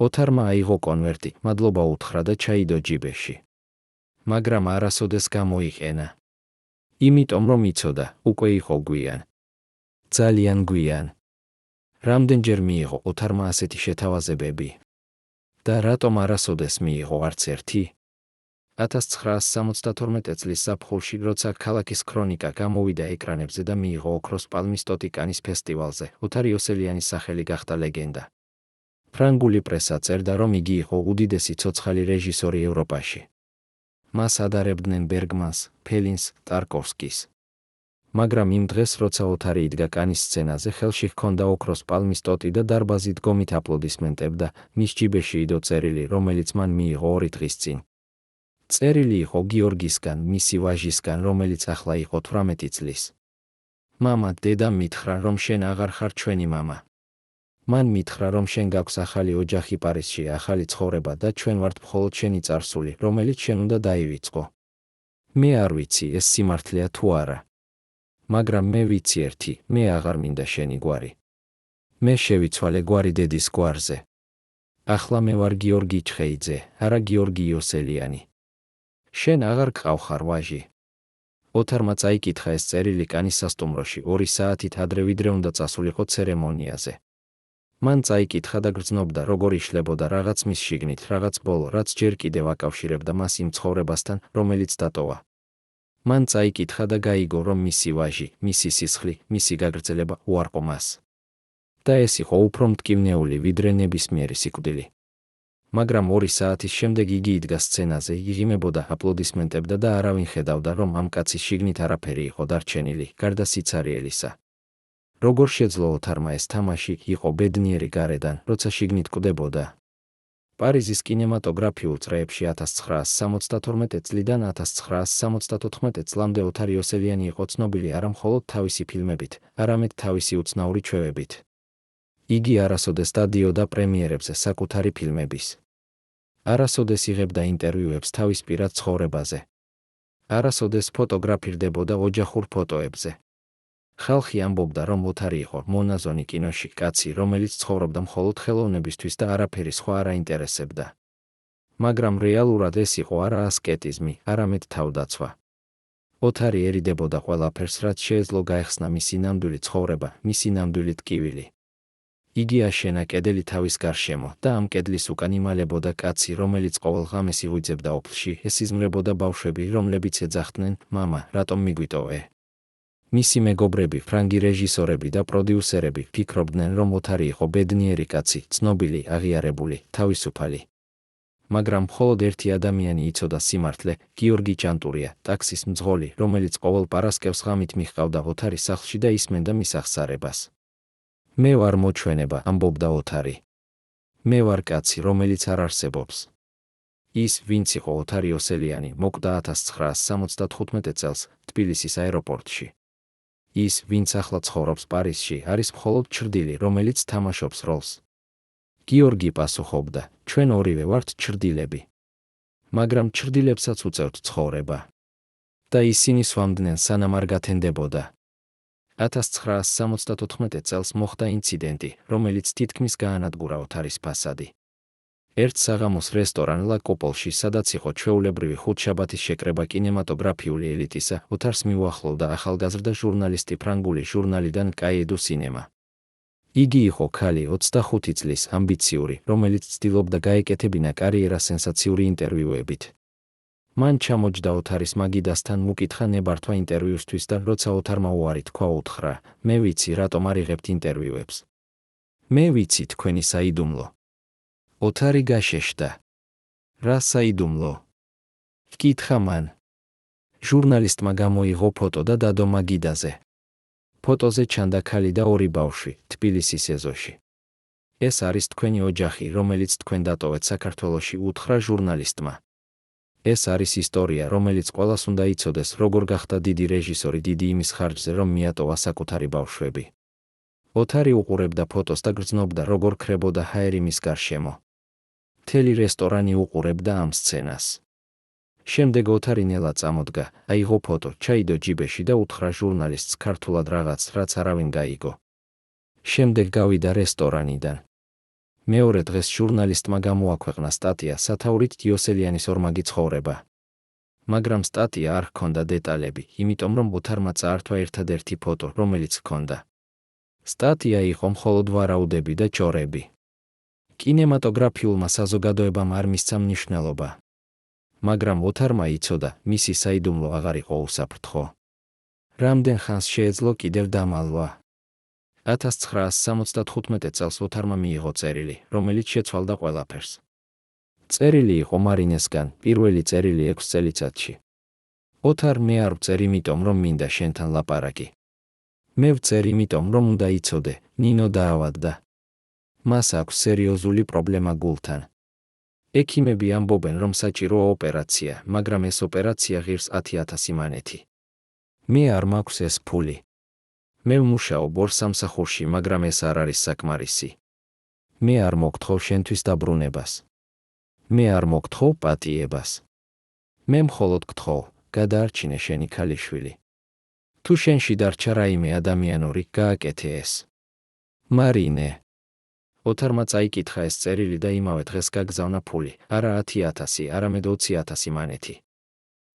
ოთარმა აიღო კონვერტი, მადლობა უთხრა და ჩაიდო ჯიბეში. მაგრამ არასოდეს გამოიყენა. იმიტომ რომ იცოდა, უკვე იყო გვიან. ძალიან გვიან. რამდენჯერ მიიღო ოთარმა ასეთი შეთავაზებები? და რატომ არასოდეს მიიღო არც ერთი? 1972 წლის ზაფხულში, როცა ქალაქის ქრონიკა გამოვიდა ეკრანებზე და მიიღო ოქროს პალმის ტოტი კანის ფესტივალზე, ოთარ იოსელიანის სახელი გახდა ლეგენდა. ფრანგული პრესა წერდა, რომ იგი იყო უდიდესი ცოცხალი რეჟისორი ევროპაში. მას ადარებდნენ ბერგმანს, ფელინს, ტარკოვსკის. მაგრამ იმ დღეს, როცა ოთარი იდგა კანის სცენაზე, ხელში ჰქონდა ოქროს პალმის ტოტი და დარბაზი დგომით აპლოდისმენტებდა, მის ჯიბეში იდო წერილი, რომელიც მან მიიღო 2 დღის წინ. წერილი იყო გიორგისგან, მისი ვაჟისგან, რომელიც ახლა იყო 18 წლის. მამა, დედა მითხრა, რომ შენ აღარ ხარ ჩვენი მამა. მან მითხრა, რომ შენ გაქვს ახალი ოჯახი პარიზში, ახალი ცხოვრება და ჩვენ ვართ მხოლოდ შენი წარსული, რომელიც შენ უნდა დაივიწყო. მე არ ვიცი, ეს სიმართლეა თუ არა. მაგრამ მე ვიცი ერთი, მე აღარ მინდა შენი გვარი. მე შევიცვალე გვარი დედის გვარზე. ახლა მე ვარ გიორგი ჩხეიძე, არა გიორგი იოსელიანი. შენ აღარ გყავხარ ვაჟი. ოთარმა წაიკითხა ეს წერილი კანის სასტუმროში 2 საათით ადრე, ვიდრე უნდა წასულიყო ცერემონიაზე. მან წაიკითხა და გრძნობდა, როგორ იშლებოდა რაღაც მის შიგნით, რაღაც ბოლო, რაც ჯერ კიდევ აკავშირებდა მას იმ ცხოვრებასთან, რომელიც დატოვა. მან წაიკითხა და გაიგო, რომ მისი ვაჟი, მისი სისხლი, მისი გაგრძელება უარყო მას. და ეს იყო უფრო მტკივნეული, ვიდრე ნებისმიერი სიკვდილი. მაგრამ 2 საათის შემდეგ იგი იდგა სცენაზე, იღიმებოდა, აპლოდისმენტებდა და არავინ ხედავდა, რომ ამ კაცის შიგნით არაფერი იყო დარჩენილი, გარდა სიცარიელისა. როგორ შეძლო ოთარმა ეს თამაში, იყო ბედნიერი გარედან, როცა შიგნით კვდებოდა. პარიზის კინემატოგრაფიულ წრეებში 1972 წლიდან 1974 წლამდე ოთარ იოსელიანი იყო ცნობილი არა მხოლოდ თავისი ფილმებით, არამედ თავისი უცნაური ჩვევებით. იგი არასოდეს დადიოდა პრემიერებზე საკუთარი ფილმების. არასოდეს იღებდა ინტერვიუებს თავის პირად ცხოვრებაზე. არასოდეს ფოტოგრაფირდებოდა ოჯახურ ფოტოებზე. ხალხი ამბობდა, რომ ოთარი იყო მონაზონი კინოში, კაცი, რომელიც ცხოვრობდა მხოლოდ ხელოვნებისთვის და არაფერი სხვა არ აინტერესებდა. მაგრამ რეალურად ეს იყო არა ასკეტიზმი, არამედ თავდაცვა. ოთარი ერიდებოდა ყველაფერს, რაც შეეძლო გაეხსნა მისი ნამდვილი ცხოვრება, მისი ნამდვილი ტკივილი. იგი აშენა კედელი თავის გარშემო და ამ კედლის უკან იმალებოდა კაცი, რომელიც ყოველ ღამეს იღვიძებდა ოფლში, ესიზმრებოდა ბავშვები, რომლებიც ეძახდნენ, მამა, რატომ მიგვიტოვე? მისი მეგობრები, ფრანგი რეჟისორები და პროდიუსერები ფიქრობდნენ, რომ ოთარი იყო ბედნიერი კაცი, ცნობილი, აღიარებული, თავისუფალი. მაგრამ მხოლოდ ერთი ადამიანი იცოდა სიმართლე, გიორგი ჭანტურია, ტაქსის მძღოლი, რომელიც ყოველ პარასკევს ღამით მიჰყავდა ოთარის სახლში და ისმენდა მის აღსარებას. მე ვარ მოჩვენება, ამბობდა ოთარი. მე ვარ კაცი, რომელიც არ არსებობს. ის, ვინც იყო ოთარ იოსელიანი, მოკვდა 1975 წელს თბილისის აეროპორტში. ის, ვინც ახლა ცხოვრობს პარიზში, არის მხოლოდ ჩრდილი, რომელიც თამაშობს როლს. გიორგი პასუხობდა, ჩვენ ორივე ვართ ჩრდილები. მაგრამ ჩრდილებსაც უწევთ ცხოვრება. და ისინი სვამდნენ, სანამ არ გათენდებოდა. 1974 წელს მოხდა ინციდენტი, რომელიც თითქმის გაანადგურა ოთარის ფასადი. ერთ საღამოს რესტორან ლა კოპოლში, სადაც იყო ჩვეულებრივი ხუთშაბათის შეკრება კინემატოგრაფიული ელიტისა, ოთარს მიუახლოვდა ახალგაზრდა ჟურნალისტი ფრანგული ჟურნალიდან კაიე დუ სინემა. იგი იყო ქალი 25 წლის, ამბიციური, რომელიც ცდილობდა გაეკეთებინა კარიერა სენსაციური ინტერვიუებით. მან ჩამოჯდა ოთარის მაგიდასთან, მუკითხა ნებართვა ინტერვიუსთვის და როცა ოთარმა უარი თქვა, უთხრა, მე ვიცი, რატომ არ იღებთ ინტერვიუებს. მე ვიცი თქვენი საიდუმლო. ოთარი გაშეშდა. რა საიდუმლო? ჰკითხა მან. ჟურნალისტმა გამოიღო ფოტო და დადო მაგიდაზე. ფოტოზე ჩანდა ქალი და 2 ბავშვი, თბილისის ეზოში. ეს არის თქვენი ოჯახი, რომელიც თქვენ დატოვეთ საქართველოში, უთხრა ჟურნალისტმა. ეს არის ისტორია, რომელიც ყველას უნდა იცოდეს, როგორ გახდა დიდი რეჟისორი დიდი იმის ხარჯზე, რომ მიატოვა საკუთარი ბავშვები. ოთარი უყურებდა ფოტოს და გრძნობდა, როგორ ქრებოდა ჰაერი მის გარშემო. მთელი რესტორანი უყურებდა ამ სცენას. შემდეგ ოთარი ნელა წამოდგა, აიღო ფოტო, ჩაიდო ჯიბეში და უთხრა ჟურნალისტს ქართულად რაღაც, რაც არავინ გაიგო. შემდეგ გავიდა რესტორანიდან. მეორე დღეს ჟურნალისტმა გამოაქვეყნა სტატია, სათაურით იოსელიანის ორმაგი ცხოვრება. მაგრამ სტატია არ ჰქონდა დეტალები, იმიტომ რომ ოთარმა წაართვა ერთადერთი ფოტო, რომელიც ჰქონდა. სტატია იყო მხოლოდ ვარაუდები და ჭორები. კინემატოგრაფიულმა საზოგადოებამ არ მისცა მნიშვნელობა. მაგრამ ოთარმა იცოდა, მისი საიდუმლო აღარ იყო უსაფრთხო. რამდენ ხანს შეეძლო კიდევ დამალვა? 1975 წელს ოთარმა მიიღო წერილი, რომელიც შეცვალდა ყველაფერს. წერილი იყო მარინესგან, პირველი წერილი 6 წელიწადში. ოთარ, მე არ ვწერ იმიტომ, რომ მინდა შენთან ლაპარაკი. მე ვწერ იმიტომ, რომ უნდა იცოდე, ნინო დაავადდა. მას აქვს სერიოზული პრობლემა გულთან. ექიმები ამბობენ, რომ საჭიროა ოპერაცია, მაგრამ ეს ოპერაცია ღირს 10,000 მანეთი. მე არ მაქვს ეს ფული. მე ვმუშაობ ორ სამსახურში, მაგრამ ეს არ არის საკმარისი. მე არ მოგთხოვ შენთვის დაბრუნებას. მე არ მოგთხოვ პატიებას. მე მხოლოდ გთხოვ, გადაარჩინე შენი ქალიშვილი. თუ შენში დარჩა რაიმე ადამიანური, გააკეთე ეს. მარინე. ოთარმა წაიკითხა ეს წერილი და იმავე დღეს გაგზავნა ფული, არა 10,000, არამედ 20,000 მანეთი.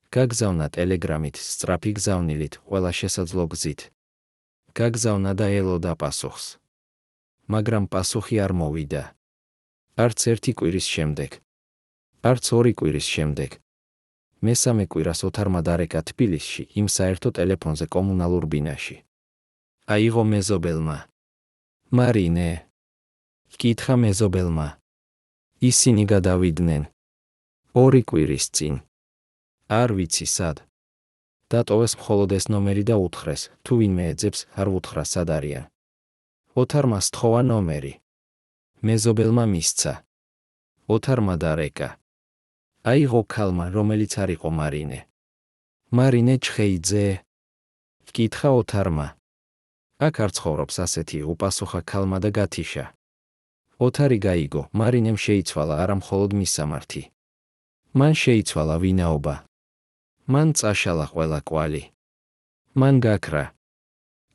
გაგზავნა ტელეგრამით, სწრაფი გზავნილით, ყველა შესაძლო გზით. გაგზავნა და ელოდა პასუხს. მაგრამ პასუხი არ მოვიდა. არც 1 კვირის შემდეგ. არც 2 კვირის შემდეგ. მესამე კვირას ოთარმა დარეკა თბილისში, იმ საერთო ტელეფონზე კომუნალურ ბინაში. აიღო მეზობელმა. მარინე. კითხა მეზობელმა. ისინი გადავიდნენ. 2 კვირის წინ. არ ვიცი სად. დატოვეს მხოლოდ ეს ნომერი და უთხრეს, თუ ვინმე ეძებს, არ უთხრა სად არიან. ოთარმა სთხოვა ნომერი. მეზობელმა მისცა. ოთარმა დარეკა. აიღო ქალმა, რომელიც არ იყო მარინე. მარინე ჩხეიძე? კითხა ოთარმა. აქ არ ცხოვრობს ასეთი, უპასუხა ქალმა და გათიშა. ოთარი გაიგო, მარინემ შეიცვალა არა მხოლოდ მისამართი. მან შეიცვალა ვინაობა. მან წაშალა ყველა კვალი. მან გაქრა.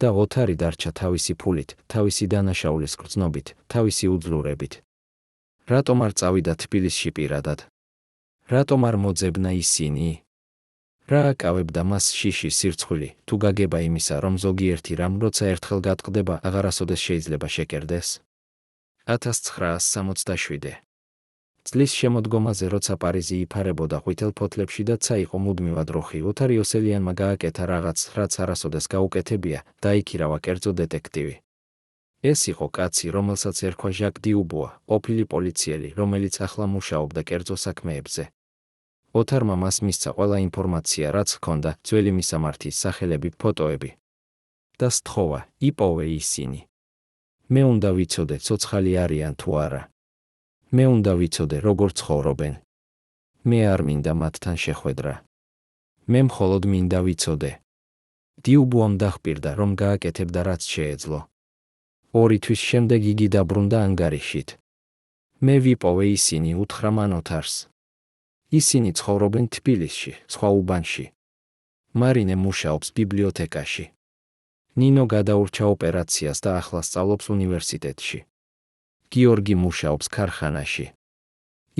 და ოთარი დარჩა თავისი ფულით, თავისი დანაშაულის გრძნობით, თავისი უძლურებით. რატომ არ წავიდა თბილისში პირადად? რატომ არ მოძებნა ისინი? რა აკავებდა მას შიში სირცხვილი, თუ გაგება იმისა, რომ ზოგიერთი რამ როცა ერთხელ გატყდება, აღარასოდეს შეიძლება შეკერდეს? 1967 წლის შემოდგომაზე, როცა პარიზი იფარებოდა ყვითელ ფოთლებში და ცა იყო მუდმივად როხი, ოთარ იოსელიანმა გააკეთა რაღაც, რაც არასოდეს გაუკეთებია, დაიქირავა კერძო დეტექტივი. ეს იყო კაცი, რომელსაც ერქვა ჟაკ დიუბუა, ყოფილი პოლიციელი, რომელიც ახლა მუშაობდა კერძო საქმეებზე. ოთარმა მას მისცა ყველა ინფორმაცია, რაც ჰქონდა, ძველი მისამართის სახელები, ფოტოები. და სთხოვა, იპოვე ისინი. მე უნდა ვიცოდე, ცოცხალი არიან თუ არა. მე უნდა ვიცოდე, როგორ ცხოვრობენ. მე არ მინდა მათთან შეხვედრა. მე მხოლოდ მინდა ვიცოდე. დიუბუამ დახპირდა, რომ გააკეთებდა რაც შეეძლო. 2 თვის შემდეგ იგი დაბრუნდა ანგარიშით. მე ვიპოვე ისინი, უთხრა მან ოთარს. ისინი ცხოვრობენ თბილისში, სხვა უბანში. მარინე მუშაობს ბიბლიოთეკაში. ნინო გადაურჩა ოპერაციას და ახლა სწავლობს უნივერსიტეტში. გიორგი მუშაობს ქარხანაში.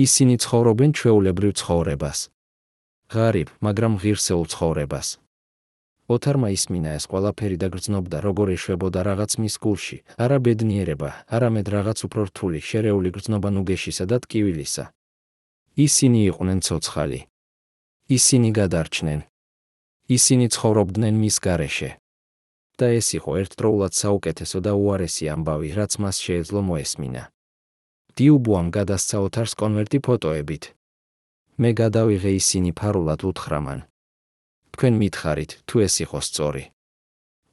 ისინი ცხოვრობენ ჩვეულებრივ ცხოვრებას. ღარიბ, მაგრამ ღირსეულ ცხოვრებას. ოთარმა ისმინა ეს ყველაფერი და გრძნობდა, როგორ ეშვებოდა რაღაც მის გულში, არა ბედნიერება, არამედ რაღაც უფრო რთული, შერეული გრძნობა ნუგეშისა და ტკივილისა. ისინი იყვნენ ცოცხალი. ისინი გადარჩნენ. ისინი ცხოვრობდნენ მის გარეშე. და ეს იყო ერთდროულად საუკეთესო და უარესი ამბავი, რაც მას შეეძლო მოესმინა. დიუბუამ გადასცა ოთარს კონვერტი ფოტოებით. მე გადავიღე ისინი ფარულად, უთხრა მან. თქვენ მითხარით, თუ ეს იყო სწორი.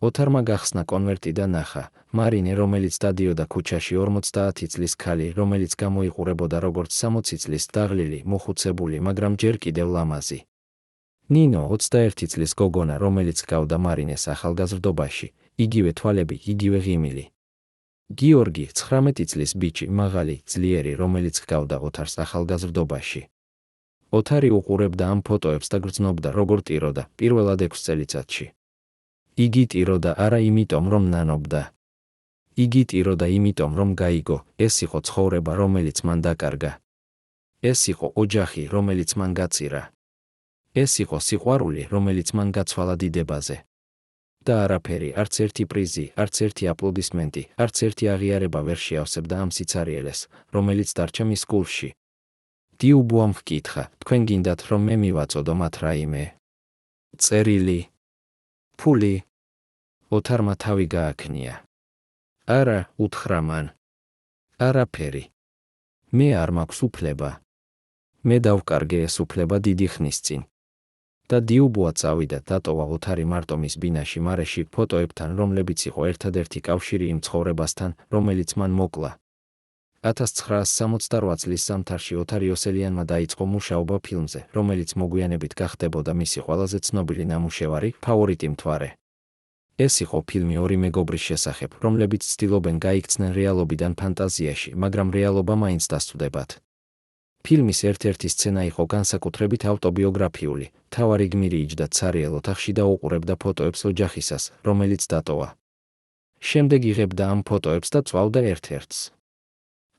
ოთარმა გახსნა კონვერტი და ნახა, მარინე, რომელიც დადიოდა ქუჩაში 50 წლის ქალი, რომელიც გამოიყურებოდა როგორც 60 წლის დაღლილი, მოხუცებული, მაგრამ ჯერ კიდევ ლამაზი. ნინო 21 წლის გოგონა, რომელიც გავდა მარინეს ახალგაზრდობაში, იგივე თვალები, იგივე ღიმილი. გიორგი 19 წლის ბიჭი, მაღალი, ძლიერი, რომელიც გავდა ოთარს ახალგაზრდობაში. ოთარი უყურებდა ამ ფოტოებს და გრძნობდა, როგორ ტიროდა, პირველად 6 წელიწადში. იგი ტიროდა არა იმიტომ, რომ ნანობდა. იგი ტიროდა იმიტომ, რომ გაიგო, ეს იყო ცხოვრება, რომელიც მან დაკარგა. ეს იყო ოჯახი, რომელიც მან გაწირა. ეს იყო სიყვარული, რომელიც მან გაცვალა დიდებაზე. და არაფერი, არც ერთი პრიზი, არც ერთი აპლოდისმენტი, არც ერთი აღიარება ვერ შეავსებდა ამ სიცარიელეს, რომელიც დარჩა მის გულში. დიუბუამ ჰკითხა, თქვენ გინდათ რომ მე მივაწოდო მათ რაიმე? წერილი? ფული? ოთარმა თავი გააქნია. არა, უთხრა მან. არაფერი. მე არ მაქვს უფლება. მე დავკარგე ეს უფლება დიდი ხნის წინ. და დიუბუა წავიდა დატოვა ოთარი მარტო მის ბინაში მარეში ფოტოებთან, რომლებიც იყო ერთადერთი კავშირი იმ ცხოვრებასთან, რომელიც მან მოკლა. 1968 წლის ზამთარში ოთარ იოსელიანმა დაიწყო მუშაობა ფილმზე, რომელიც მოგვიანებით გახდებოდა მისი ყველაზე ცნობილი ნამუშევარი, ფავორიტი მთვარე. ეს იყო ფილმი ორი მეგობრის შესახებ, რომლებიც ცდილობენ გაიქცნენ რეალობიდან ფანტაზიაში, მაგრამ რეალობა მაინც დასწვდებათ. ფილმის ერთ-ერთი სცენა იყო განსაკუთრებით ავტობიოგრაფიული. მთავარი გმირი იჯდა ცარიელ ოთახში და უყურებდა ფოტოებს ოჯახისას, რომელიც დატოვა. შემდეგ იღებდა ამ ფოტოებს და წვავდა ერთ-ერთს.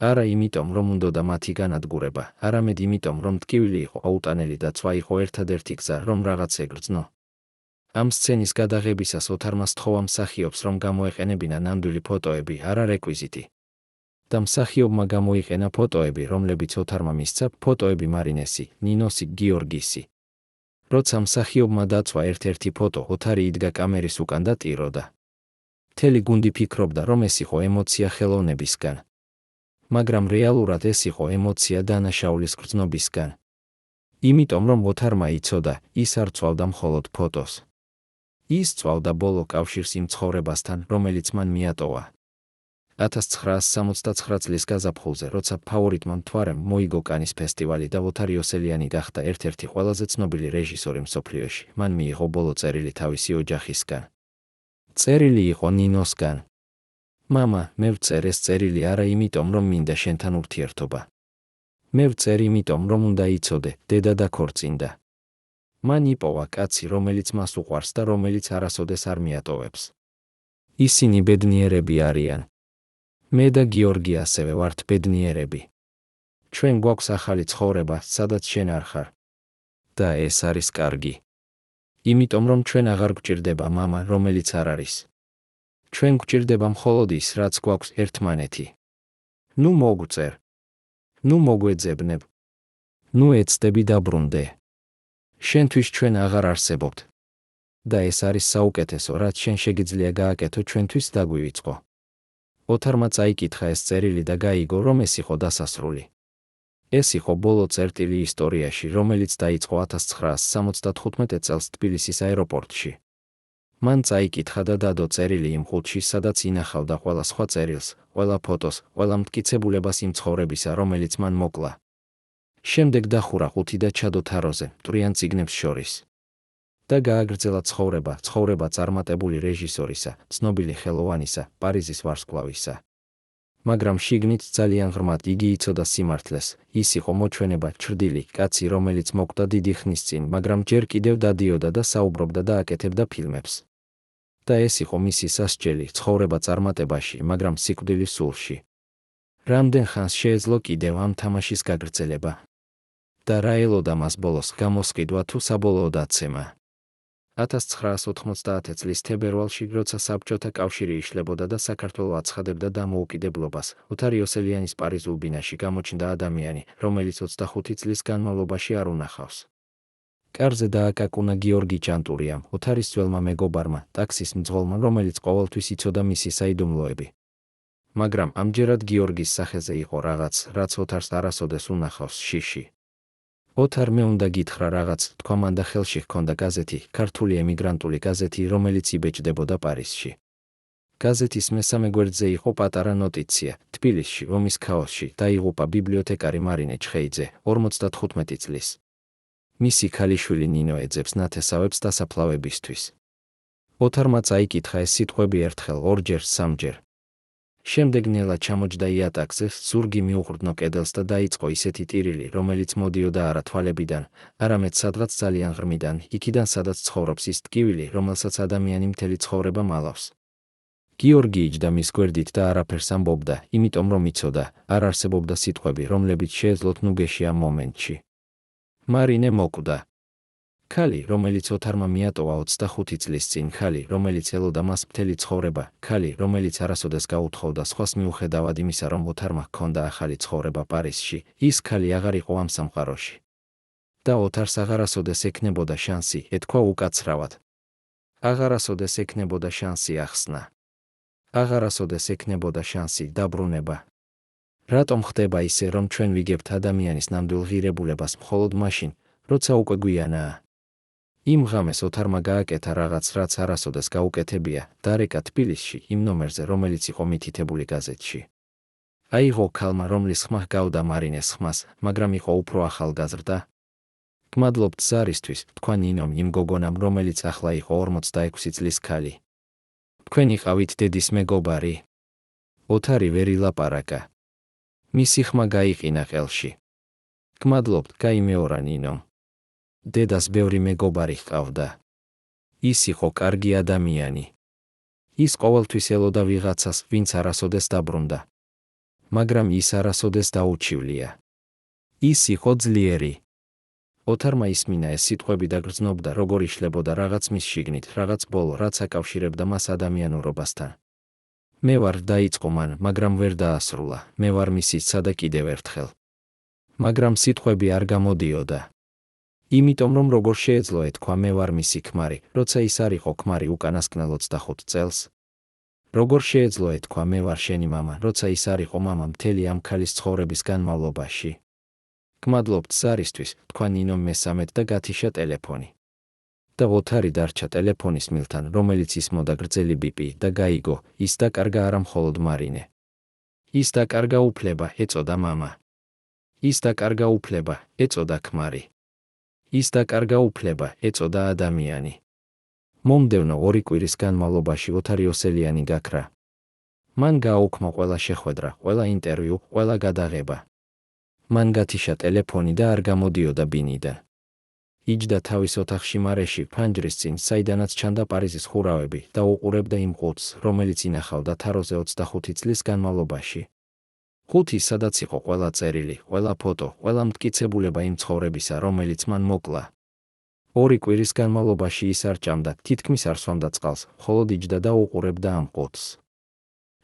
არა იმიტომ, რომ უნდოდა მათი განადგურება, არამედ იმიტომ, რომ ტკივილი იყო აუტანელი და წვა იყო ერთადერთი გზა, რომ რაღაც ეგრძნო. ამ სცენის გადაღებისას ოთარმა სთხოვა მსახიობს, რომ გამოეყენებინა ნამდვილი ფოტოები, არა რეკვიზიტი. და მსახიობმა გამოიყენა ფოტოები, რომლებიც ოთარმა მისცა, ფოტოები მარინესი, ნინოსი, გიორგისი. როცა მსახიობმა დაწვა ერთ-ერთი ფოტო, ოთარი იდგა კამერის უკან და ტიროდა. მთელი გუნდი ფიქრობდა, რომ ეს იყო ემოცია ხელოვნებისგან. მაგრამ რეალურად ეს იყო ემოცია დანაშაულის გრძნობისგან. იმიტომ რომ ოთარმა იცოდა, ის არ წვავდა მხოლოდ ფოტოს. ის წვავდა ბოლო კავშირს იმ ცხოვრებასთან, რომელიც მან მიატოვა. 1969 წლის გაზაფხულზე, როცა ფავორიტმა მთვარემ მოიგო კანის ფესტივალი და ოთარ იოსელიანი გახდა ერთ-ერთი ყველაზე ცნობილი რეჟისორი მსოფლიოში, მან მიიღო ბოლო წერილი თავისი ოჯახისგან. წერილი იყო ნინოსგან. მამა, მე ვწერ ეს წერილი არა იმიტომ, რომ მინდა შენთან ურთიერთობა. მე ვწერ იმიტომ, რომ უნდა იცოდე, დედა დაქორწინდა. მან იპოვა კაცი, რომელიც მას უყვარს და რომელიც არასოდეს არ მიატოვებს. ისინი ბედნიერები არიან. მე და გიორგი ასევე ვართ ბედნიერები. ჩვენ გვაქვს ახალი ცხოვრება, სადაც შენ არ ხარ. და ეს არის კარგი. იმიტომ რომ ჩვენ აღარ გვჭირდება მამა, რომელიც არ არის. ჩვენ გვჭირდება მხოლოდ ის, რაც გვაქვს ერთმანეთი. ნუ მოგვწერ. ნუ მოგვეძებნებ. ნუ ეცდები დაბრუნდე. შენთვის ჩვენ აღარ არსებობთ. და ეს არის საუკეთესო, რაც შენ შეგიძლია გააკეთო ჩვენთვის დაგვივიწყო. ოთარმა წაიკითხა ეს წერილი და გაიგო, რომ ეს იყო დასასრული. ეს იყო ბოლო წერტილი ისტორიაში, რომელიც დაიწყო 1975 წელს თბილისის აეროპორტში. მან წაიკითხა და დადო წერილი იმ ყუთში, სადაც ინახავდა ყველა სხვა წერილს, ყველა ფოტოს, ყველა მტკიცებულებას იმ ცხოვრებისა, რომელიც მან მოკლა. შემდეგ დახურა ყუთი და ჩადო თაროზე, მტვრიან წიგნებს შორის. და გააგრძელა ცხოვრება წარმატებული რეჟისორისა, ცნობილი ხელოვანისა, პარიზის ვარსკვლავისა. მაგრამ შიგნით ძალიან ღრმად იგი იცოდა სიმართლეს, ის იყო მოჩვენება, ჩრდილი, კაცი, რომელიც მოკვდა დიდი ხნის წინ, მაგრამ ჯერ კიდევ დადიოდა და საუბრობდა და აკეთებდა ფილმებს. და ეს იყო მისი სასჯელი, ცხოვრება წარმატებაში, მაგრამ სიკვდილის სულში. რამდენ ხანს შეეძლო კიდევ ამ თამაშის გაგრძელება? და რა ელოდა მას ბოლოს, გამოსყიდვა თუ საბოლოო დაცემა? 1990 წლის თებერვალში, როცა საბჭოთა კავშირი იშლებოდა და საქართველო აცხადებდა დამოუკიდებლობას, ოთარ იოსელიანის პარიზულ ბინაში გამოჩნდა ადამიანი, რომელიც 25 წლის განმავლობაში არ უნახავს. კარზე დააკაკუნა გიორგი ჭანტურიამ, ოთარის ძველმა მეგობარმა, ტაქსის მძღოლმა, რომელიც ყოველთვის იცოდა მისი საიდუმლოები. მაგრამ ამჯერად გიორგის სახეზე იყო რაღაც, რაც ოთარს არასოდეს უნახავს, შიში. ოთარმე უნდა გითხრა რაღაც, თქვა მან და ხელში ჰქონდა გაზეთი, ქართული ემიგრანტული გაზეთი, რომელიც იბეჭდებოდა პარიზში. გაზეთის მესამე გვერდზე იყო პატარა ნოტიცია, თბილისში, ომის ქაოსში, დაიღუპა ბიბლიოთეკარი მარინე ჩხეიძე, 55 წლის. მისი ქალიშვილი ნინო ეძებს ნათესავებს დასაფლავებისთვის. ოთარმა წაიკითხა ეს სიტყვები ერთხელ, ორჯერ, სამჯერ. შემდეგ ნელა ჩამოჯდა იატაკზე, ზურგი მიუღრდნო კედელს და დაიწყო ისეთი ტირილი, რომელიც მოდიოდა არა თვალებიდან, არამედ სადღაც ძალიან ღრმიდან, იქიდან სადაც ცხოვრობს ის ტკივილი, რომელსაც ადამიანი მთელი ცხოვრება მალავს. გიორგი იჯდა მის გვერდით და არაფერს ამბობდა, იმიტომ რომ იცოდა, არ არსებობდა სიტყვები, რომლებიც შეეძლოთ ნუგეში ამ მომენტში. მარინე მოკვდა. ქალი, რომელიც ოთარმა მიატოვა 25 წლის წინ, ქალი, რომელიც ელოდა მას მთელი ცხოვრება, ქალი, რომელიც არასოდეს გაუთხოვდა სხვას მიუხედავად იმისა, რომ ოთარმა ჰქონდა ახალი ცხოვრება პარიზში, ის ქალი აღარ იყო ამ სამყაროში. და ოთარს აღარასოდეს ექნებოდა შანსი, ეთქვა უკაცრავად. აღარასოდეს ექნებოდა შანსი ახსნა. აღარასოდეს ექნებოდა შანსი დაბრუნება. რატომ ხდება ისე, რომ ჩვენ ვიგებთ ადამიანის ნამდვილ ღირებულებას მხოლოდ მაშინ, როცა უკვე გვიანაა? იმ ღამეს ოთარმა გააკეთა რაღაც, რაც არასოდეს გაუკეთებია, დარეკა თბილისში, იმ ნომერზე, რომელიც იყო მითითებული გაზეთში. აიღო ქალმა, რომლის ხმა ჰგავდა მარინეს ხმას, მაგრამ იყო უფრო ახალგაზრდა. გმადლობთ ზარისთვის, თქვა ნინომ იმ გოგონამ, რომელიც ახლა იყო 46 წლის ქალი. თქვენ იყავით დედის მეგობარი. ოთარი ვერ ილაპარაკა. მისი ხმა გაიყინა ყელში. გმადლობთ, გაიმეორა ნინომ. დედას ბევრი მეგობარი ჰყავდა. ის იყო კარგი ადამიანი. ის ყოველთვის ელოდა ვიღაცას, ვინც არასოდეს დაბრუნდა. მაგრამ ის არასოდეს დაუჩივლია. ის იყო ძლიერი. ოთარმა ისმინა ეს სიტყვები და გრძნობდა, როგორ იშლებოდა რაღაც მის შიგნით, რაღაც ბოლო, რაც აკავშირებდა მას ადამიანურობასთან. მე ვარ დაიწყო მან, მაგრამ ვერ დაასრულა. მე ვარ მისიცა და კიდევ ერთხელ. მაგრამ სიტყვები არ გამოდიოდა. იმიტომ რომ როგორ შეეძლო ეთქვა მე ვარ მისი ქმარი, როცა ის არ იყო ქმარი უკანასკნელ 25 წელს? როგორ შეეძლო ეთქვა მე ვარ შენი მამა, როცა ის არ იყო მამა მთელი ამ ქალის ცხოვრების განმავლობაში? გმადლობთ ზარისთვის, თქვა ნინომ მესამედ და გათიშა ტელეფონი. და ოთარი დარჩა ტელეფონის მილთან, რომელიც ისმოდა გრძელი ბიპი და გაიგო, ის დაკარგა არა მხოლოდ მარინე. ის დაკარგა უფლება, ეწოდა მამა. ის დაკარგა უფლება, ეწოდა ქმარი. ის დაკარგა უფლება, ეწოდა ადამიანი. მომდევნო 2 კვირის განმავლობაში ოთარი ოსელიანი გაქრა. მან გააუქმა ყველა შეხვედრა, ყველა ინტერვიუ, ყველა გადაღება. მან გათიშა ტელეფონი და არ გამოდიოდა ბინიდან. იჯდა თავის ოთახში მარეში, ფანჯრის წინ, საიდანაც ჩანდა პარიზის ხურავები და უყურებდა იმ ყუთს, რომელიც ინახავდა თაროზე 25 წლის განმავლობაში. ყუთი, სადაც იყო ყველა წერილი, ყველა ფოტო, ყველა მტკიცებულება იმ ცხოვრებისა, რომელიც მან მოკლა. 2 კვირის განმავლობაში ის არ ჭამდა, თითქმის არ სვამდა წყალს, მხოლოდ იჯდა და უყურებდა ამ ყუთს.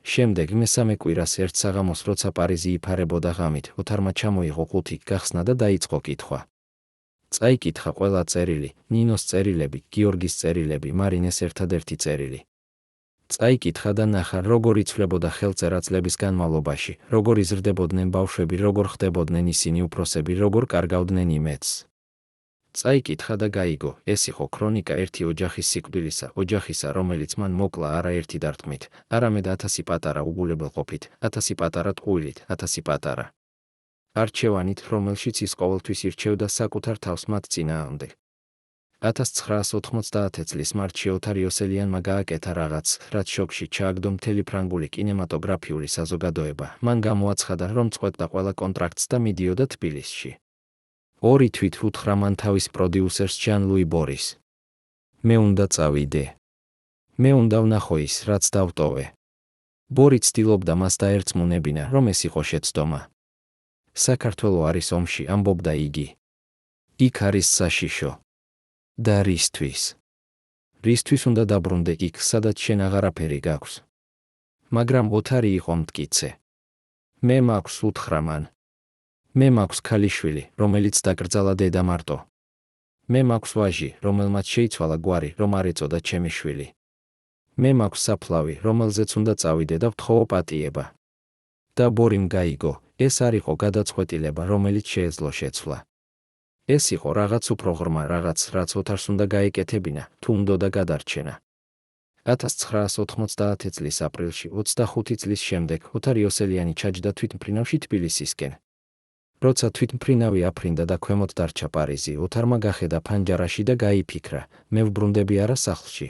შემდეგ მესამე კვირას ერთ საღამოს, როცა პარიზი იფარებოდა ღამით, ოთარმა ჩამოიღო ყუთი, გახსნა და დაიწყო კითხვა. წაიკითხა ყველა წერილი, ნინოს წერილები, გიორგის წერილები, მარინეს ერთადერთი წერილი. წაიკითხა და ნახა, როგორ იცვლებოდა ხელწერა წლების განმავლობაში, როგორ იზრდებოდნენ ბავშვები, როგორ ხდებოდნენ ისინი უფროსები, როგორ კარგავდნენ იმედს. წაიკითხა და გაიგო, ეს იყო ქრონიკა ერთი ოჯახის სიკვდილისა, ოჯახისა, რომელიც მან მოკლა არა ერთი დარტყმით, არამედ 1000 პატარა უგულებელყოფით, 1000 პატარა ტყუილით, 1000 პატარა არჩევანით, რომელშიც ის ყოველთვის ირჩევდა საკუთარ თავს მათ წინააღმდეგ. 1990 წლის მარტში ოთარი ოსელიანმა გააკეთა რაღაც, რაც შოკში ჩააგდო მთელი ფრანგული კინემატოგრაფიული საზოგადოება. მან გამოაცხადა, რომ წყვეტდა ყველა კონტრაქტს და მიდიოდა თბილისში. 2 თვით უთხრა მან თავის პროდიუსერს ჟან-ლუი ბორის. მე უნდა წავიდე. მე უნდა ვნახო ის, რაც დავტოვე. ბორი ცდილობდა მას დაერწმუნებინა, რომ ეს იყო შეცდომა. საქართველო არის ომში, ამბობდა იგი. იქ არის საშიშო. და რისთვის? რისთვის უნდა დაბრუნდე იქ, სადაც შენ აღარაფერი გაქვს? მაგრამ ოთარი იყო მტკიცე. მე მაქვს, უთხრა მან. მე მაქვს ქალიშვილი, რომელიც დაკრძალა დედა მარტო. მე მაქვს ვაჟი, რომელმაც შეიცვალა გვარი, რომ არ ეწოდა ჩემი შვილი. მე მაქვს საფლავი, რომელზეც უნდა წავიდე და ვთხოვო პატიება. და ბორიმ გაიგო, ეს არ იყო გადაწყვეტილება, რომელიც შეეძლო შეცვლა. ეს იყო რაღაც უფრო ღრმა, რაღაც, რაც ოთარს უნდა გაეკეთებინა, თუ უნდოდა გადარჩენა. 1990 წლის აპრილში, 25 წლის შემდეგ, ოთარი ოსელიანი ჩაჯდა თვითმფრინავში თბილისისკენ. როცა თვითმფრინავი აფრინდა და ქვემოთ დარჩა პარიზი, ოთარმა გახედა ფანჯარაში და გაიფიქრა, მე ვბრუნდები არა სახლში.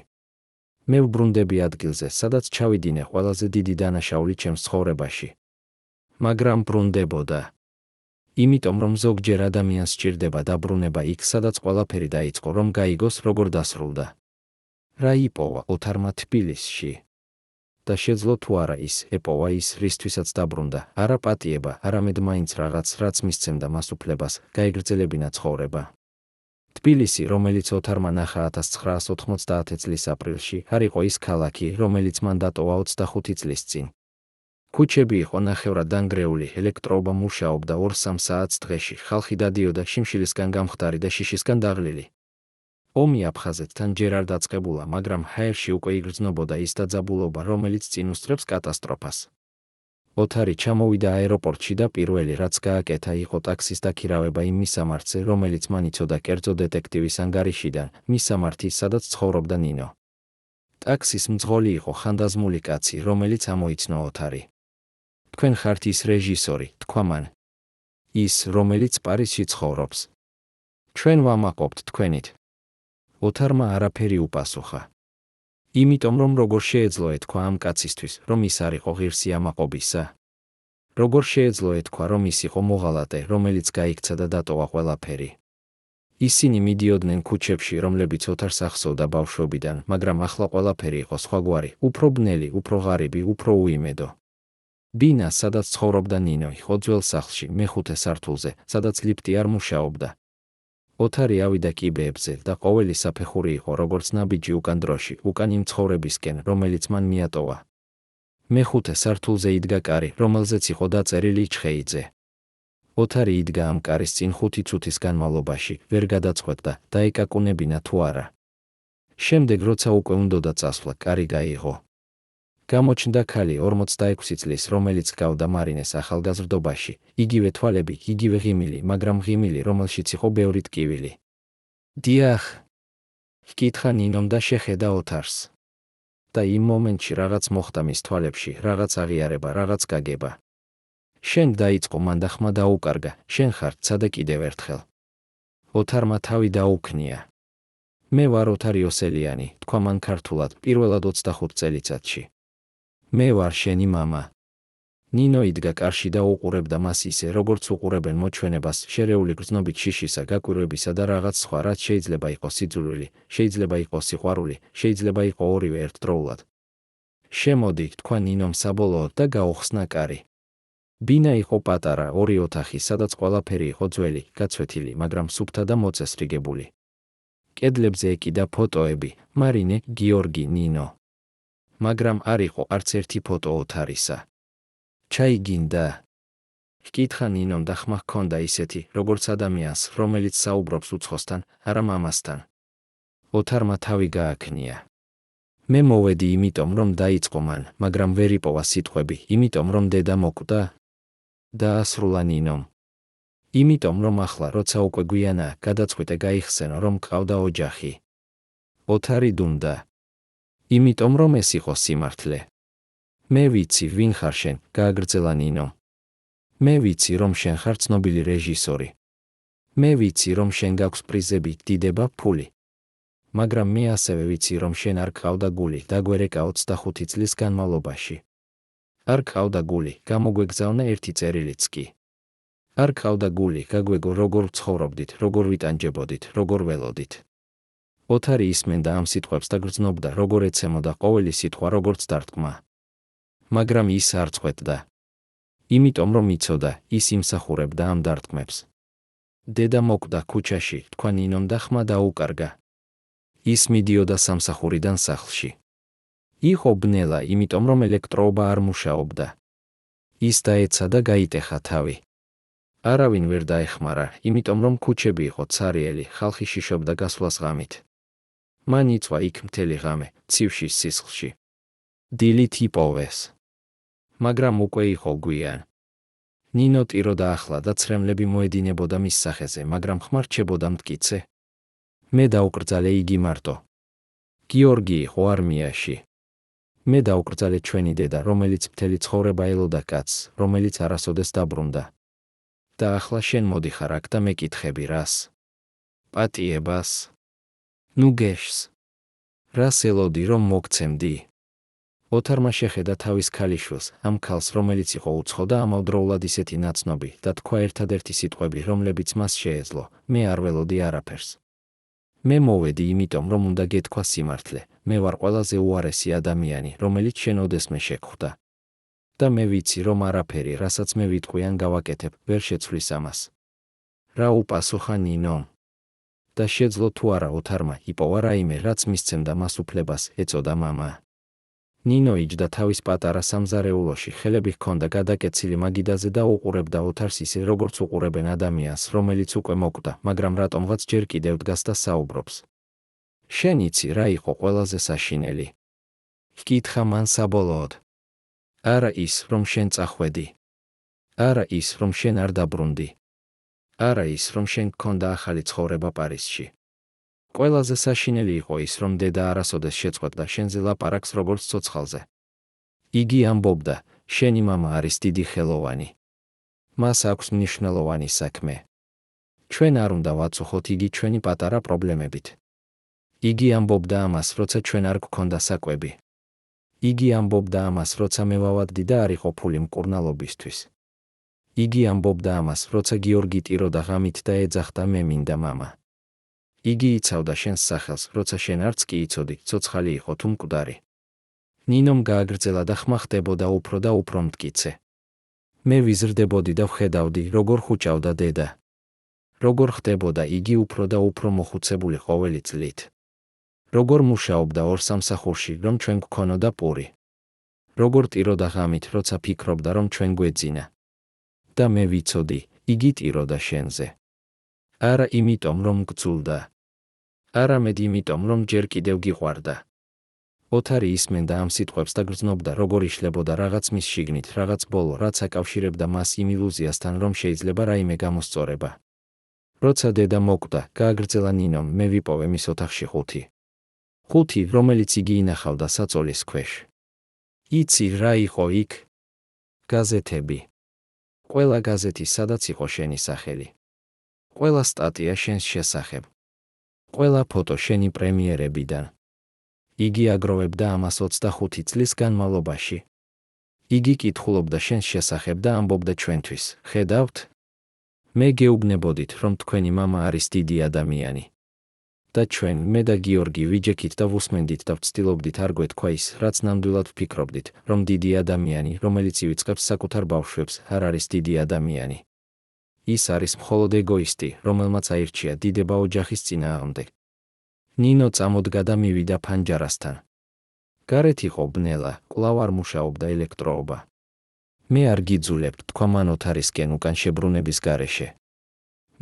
მე ვბრუნდები ადგილზე, სადაც ჩავიდინე ყველაზე დიდი დანაშაული ჩემს ცხოვრებაში. მაგრამ ბრუნდებოდა. იმიტომ რომ ზოგჯერ ადამიანს სჭირდება დაბრუნება იქ, სადაც ყველაფერი დაიწყო, რომ გაიგოს, როგორ დასრულდა. რა იპოვა ოთარმა თბილისში? და შეძლო თუ არა ის, ეპოვა ის, რისთვისაც დაბრუნდა, არა პატიება, არამედ მაინც რაღაც, რაც მისცემდა მას უფლებას, გაეგრძელებინა ცხოვრება. თბილისი, რომელიც ოთარმა ნახა 1990 წლის აპრილში, არ იყო ის ქალაქი, რომელიც მან დატოვა 25 წლის წინ. ქუჩები იყო ნახევრად დანგრეული, ელექტროობა მუშაობდა 2-3 საათს დღეში, ხალხი დადიოდა შიმშილისგან გამხდარი და შიშისგან დაღლილი. ომი აფხაზეთთან ჯერ არ დაწყებულა, მაგრამ ჰაერში უკვე იგრძნობოდა ის დაძაბულობა, რომელიც წინ უსწრებს კატასტროფას. ოთარი ჩამოვიდა აეროპორტში და პირველი, რაც გააკეთა, იყო ტაქსის დაქირავება იმ მისამართზე, რომელიც მან იცოდა კერძო დეტექტივის ანგარიშიდან, მისამართი, სადაც ცხოვრობდა ნინო. ტაქსის მძღოლი იყო ხანდაზმული კაცი, რომელიც ამოიცნო ოთარი. თქვენ ხართ ის რეჟისორი, თქვა მან. ის, რომელიც პარიზში ცხოვრობს. ჩვენ ვამაყობთ თქვენით. ოთარმა არაფერი უპასუხა. იმიტომ რომ როგორ შეეძლო ეთქვა ამ კაცისთვის, რომ ის არ იყო ღირსი ამაყობისა. როგორ შეეძლო ეთქვა, რომ ის იყო მოღალატე, რომელიც გაიქცა და დატოვა ყველაფერი. ისინი მიდიოდნენ ქუჩებში, რომლებიც ოთარს ახსოვდა ბავშვობიდან, მაგრამ ახლა ყველაფერი იყო სხვაგვარი, უფრო ბნელი, უფრო ღარიბი, უფრო უიმედო. ბინა, სადაც ცხოვრობდა ნინო, იყო ძველ სახლში, მეხუთე სართულზე, სადაც ლიფტი არ მუშაობდა. ოთარი ავიდა კიბეებზე და ყოველი საფეხური იყო როგორც ნაბიჯი უკან დროში, უკან იმ ცხოვრებისკენ, რომელიც მან მიატოვა. მეხუთე სართულზე იდგა კარი, რომელზეც იყო დაწერილი ჩხეიძე. ოთარი იდგა ამ კარის წინ 5 წუთის განმავლობაში, ვერ გადაწყვეტდა, დაეკაკუნებინა თუ არა. შემდეგ, როცა უკვე უნდოდა წასვლა, კარი გაიღო. გამოჩნდა ქალი 46 წლის, რომელიც ჰგავდა მარინეს ახალგაზრდობაში, იგივე თვალები, იგივე ღიმილი, მაგრამ ღიმილი, რომელშიც იყო ბევრი ტკივილი. დიახ, ჰკითხა ნინომ და შეხედა ოთარს. და იმ მომენტში რაღაც მოხდა მის თვალებში, რაღაც აღიარება, რაღაც გაგება. შენ დაიწყო მან და ხმა დაუკარგა, შენ ხარ ცადა კიდევ ერთხელ. ოთარმა თავი დაუქნია. მე ვარ ოთარი ოსელიანი, თქვა მან ქართულად, პირველად 25 წელიწადში. მე ვარ შენი მამა. ნინო იდგა კარში და უყურებდა მას ისე, როგორც უყურებენ მოჩვენებას, შერეული გრძნობით შიშისა, გაკვირვებისა და რაღაც სხვა, რაც შეიძლება იყოს სიძულვილი, შეიძლება იყოს სიყვარული, შეიძლება იყო ორივე ერთდროულად. შემოდი, თქვა ნინომ საბოლოოდ და გაუხსნა კარი. ბინა იყო პატარა, ორი ოთახი, სადაც ყველაფერი იყო ძველი, გაცვეთილი, მაგრამ სუფთა და მოწესრიგებული. კედლებზე ეკიდა ფოტოები, მარინე, გიორგი, ნინო. მაგრამ არ იყო არც ერთი ფოტო ოთარისა. ჩაი გინდა? ჰკითხა ნინომ და ხმა ჰქონდა ისეთი, როგორც ადამიანს, რომელიც საუბრობს უცხოსთან, არა მამასთან. ოთარმა თავი გააქნია. მე მოვედი იმიტომ, რომ დაიწყო მან, მაგრამ ვერ იპოვა სიტყვები, იმიტომ რომ დედა მოკვდა. დაასრულა ნინომ. იმიტომ რომ ახლა, როცა უკვე გვიანაა, გადაწყვიტე გაიხსენო, რომ გყავდა ოჯახი. ოთარი დუმდა. იმიტომ რომ ეს იყო სიმართლე. მე ვიცი, ვინ ხარ შენ, გააგრძელა ნინომ. მე ვიცი, რომ შენ ხარ ცნობილი რეჟისორი. მე ვიცი, რომ შენ გაქვს პრიზები, დიდება, ფული. მაგრამ მე ასევე ვიცი, რომ შენ არ გყავდა გული, დაგვერეკა 25 წლის განმავლობაში. არ გყავდა გული, გამოგვეგზავნა ერთი წერილიც კი. არ გყავდა გული, გაგვეგო როგორ ცხოვრობდით, როგორ ვიტანჯებოდით, როგორ ველოდით. ოთარი ისმენდა ამ სიტყვებს და გრძნობდა, როგორ ეცემოდა ყოველი სიტყვა, როგორც დარტყმა. მაგრამ ის არ წყვეტდა. იმიტომ რომ იცოდა, ის იმსახურებდა ამ დარტყმებს. დედა მოკვდა ქუჩაში, თქვა ნინომ და ხმა დაუკარგა. ის მიდიოდა სამსახურიდან სახლში. იყო ბნელა, იმიტომ რომ ელექტროობა არ მუშაობდა. ის დაეცა და გაიტეხა თავი. არავინ ვერ დაეხმარა, იმიტომ რომ ქუჩები იყო ცარიელი, ხალხი შიშობდა გასვლას ღამით. მან იწვა იქ მთელი ღამე, ცივში სისხლში. დილით იპოვეს. მაგრამ უკვე იყო გვიან. ნინო ტიროდა ახლა და ცრემლები მოედინებოდა მის სახეზე, მაგრამ ხმა რჩებოდა მტკიცე. მე დაუკრძალე იგი მარტო. გიორგი იყო არმიაში. მე დაუკრძალე ჩვენი დედა, რომელიც მთელი ცხოვრება ელოდა კაცს, რომელიც არასოდეს დაბრუნდა. და ახლა შენ მოდიხარ აქ და მეკითხები რას? პატიებას? ნუ გეშს. რას ელოდი რომ მოგცემდი? ოთარმა შეხედა თავის ქალიშვილს, ამ ქალს, რომელიც იყო უცხო და ამავდროულად ისეთი ნაცნობი, და თქვა ერთადერთი სიტყვები, რომლებიც მას შეეძლო, მე არ ველოდი არაფერს. მე მოვედი იმიტომ, რომ უნდა გეთქვა სიმართლე, მე ვარ ყველაზე უარესი ადამიანი, რომელიც შენ ოდესმე შეგხვდა. და მე ვიცი, რომ არაფერი, რასაც მე ვიტყვი ან გავაკეთებ, ვერ შეცვლის ამას. რა უპასუხა ნინომ? და შეძლო თუ არა ოთარმა იპოვა რაიმე, რაც მისცემდა მას უფლებას ეწოდა მამა. ნინო იჯდა თავის პატარა სამზარეულოში, ხელები ჰქონდა გადაკეცილი მაგიდაზე და უყურებდა ოთარს ისე, როგორც უყურებენ ადამიანს, რომელიც უკვე მოკვდა, მაგრამ რატომღაც ჯერ კიდევ დგას და საუბრობს. შენ იცი რა იყო ყველაზე საშინელი? ჰკითხა მან საბოლოოდ. არა ის, რომ შენ წახვედი. არა ის, რომ შენ არ დაბრუნდი. არა ის, რომ შენ გქონდა ახალი ცხოვრება პარიზში. ყველაზე საშინელი იყო ის, რომ დედა არასოდეს შეწყვეტდა შენზე ლაპარაკს როგორც ცოცხალზე. იგი ამბობდა, შენი მამა არის დიდი ხელოვანი. მას აქვს მნიშვნელოვანი საქმე. ჩვენ არ უნდა ვაწუხოთ იგი ჩვენი პატარა პრობლემებით. იგი ამბობდა ამას, როცა ჩვენ არ გქონდა საკვები. იგი ამბობდა ამას, როცა მე ვავადდი და არ იყო ფული მკურნალობისთვის. იგი ამბობდა ამას, როცა გიორგი ტიროდა ღამით და ეძახდა მე მინდა მამა. იგი იცავდა შენს სახელს, როცა შენ არც კი იცოდი, ცოცხალი იყო თუ მკვდარი. ნინომ გააგრძელა და ხმა ხდებოდა უფრო და უფრო მტკიცე. მე ვიზრდებოდი და ვხედავდი, როგორ ხუჭავდა დედა. როგორ ხდებოდა იგი უფრო და უფრო მოხუცებული ყოველი წლით. როგორ მუშაობდა ორ სამსახურში, რომ ჩვენ გვქონოდა პური. როგორ ტიროდა ღამით, როცა ფიქრობდა, რომ ჩვენ გვეძინა. და მე ვიცოდი, იგი ტიროდა შენზე. არა იმიტომ, რომ გძულდა. არამედ იმიტომ, რომ ჯერ კიდევ გიყვარდა. ოთარი ისმენდა ამ სიტყვებს და გრძნობდა, როგორ იშლებოდა რაღაც მის შიგნით, რაღაც ბოლო, რაც აკავშირებდა მას იმ ილუზიასთან, რომ შეიძლება რაიმე გამოსწორება. როცა დედა მოკვდა, გააგრძელა ნინომ, მე ვიპოვე მის ოთახში 5. 5, რომელიც იგი ინახავდა საწოლის ქვეშ. იცი რა იყო იქ? გაზეთები. ყველა გაზეთი, სადაც იყო შენი სახელი. ყველა სტატია შენს შესახებ. ყველა ფოტო შენი პრემიერებიდან. იგი აგროვებდა ამას 25 წლის განმავლობაში. იგი კითხულობდა შენს შესახებ და ამბობდა ჩვენთვის, ხედავთ? მე გეუბნებოდით, რომ თქვენი მამა არის დიდი ადამიანი. და ჩვენ, მე და გიორგი ვიჯექით და ვუსმენდით და ვცდილობდით არ გვეთქვა ის, რაც ნამდვილად ვფიქრობდით, რომ დიდი ადამიანი, რომელიც ივიწყებს საკუთარ ბავშვებს, არ არის დიდი ადამიანი. ის არის მხოლოდ ეგოისტი, რომელმაც აირჩია დიდება ოჯახის წინააღმდეგ. ნინო წამოდგა და მივიდა ფანჯარასთან. გარეთ იყო ბნელა, კვლავ არ მუშაობდა ელექტროობა. მე არ გიძულებთ, თქვა მან ოთარისკენ უკან შებრუნების გარეშე.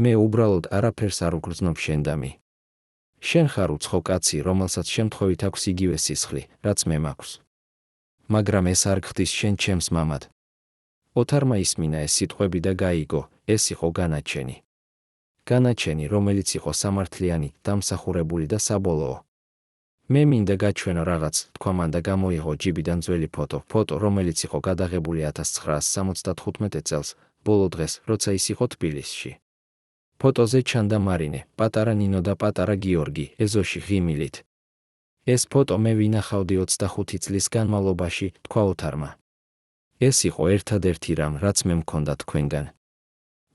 მე უბრალოდ არაფერს არ უგრძნობ შენდამი. შენ ხარ უცხო კაცი, რომელსაც შემთხვევით აქვს იგივე სისხლი, რაც მე მაქვს. მაგრამ ეს არ გხდის შენ ჩემს მამად. ოთარმა ისმინა ეს სიტყვები და გაიგო, ეს იყო განაჩენი. განაჩენი, რომელიც იყო სამართლიანი, დამსახურებული და საბოლოო. მე მინდა გაჩვენო რაღაც, თქვა მან და გამოიღო ჯიბიდან ძველი ფოტო, რომელიც იყო გადაღებული 1975 წელს, ბოლო დღეს, როცა ის იყო თბილისში. ფოტოზე ჩანდა მარინე, პატარა ნინო და პატარა გიორგი, ეზოში ღიმილით. ეს ფოტო მე ვინახავდი 25 წლის განმავლობაში, თქვა ოთარმა. ეს იყო ერთადერთი რამ, რაც მე მქონდა თქვენგან.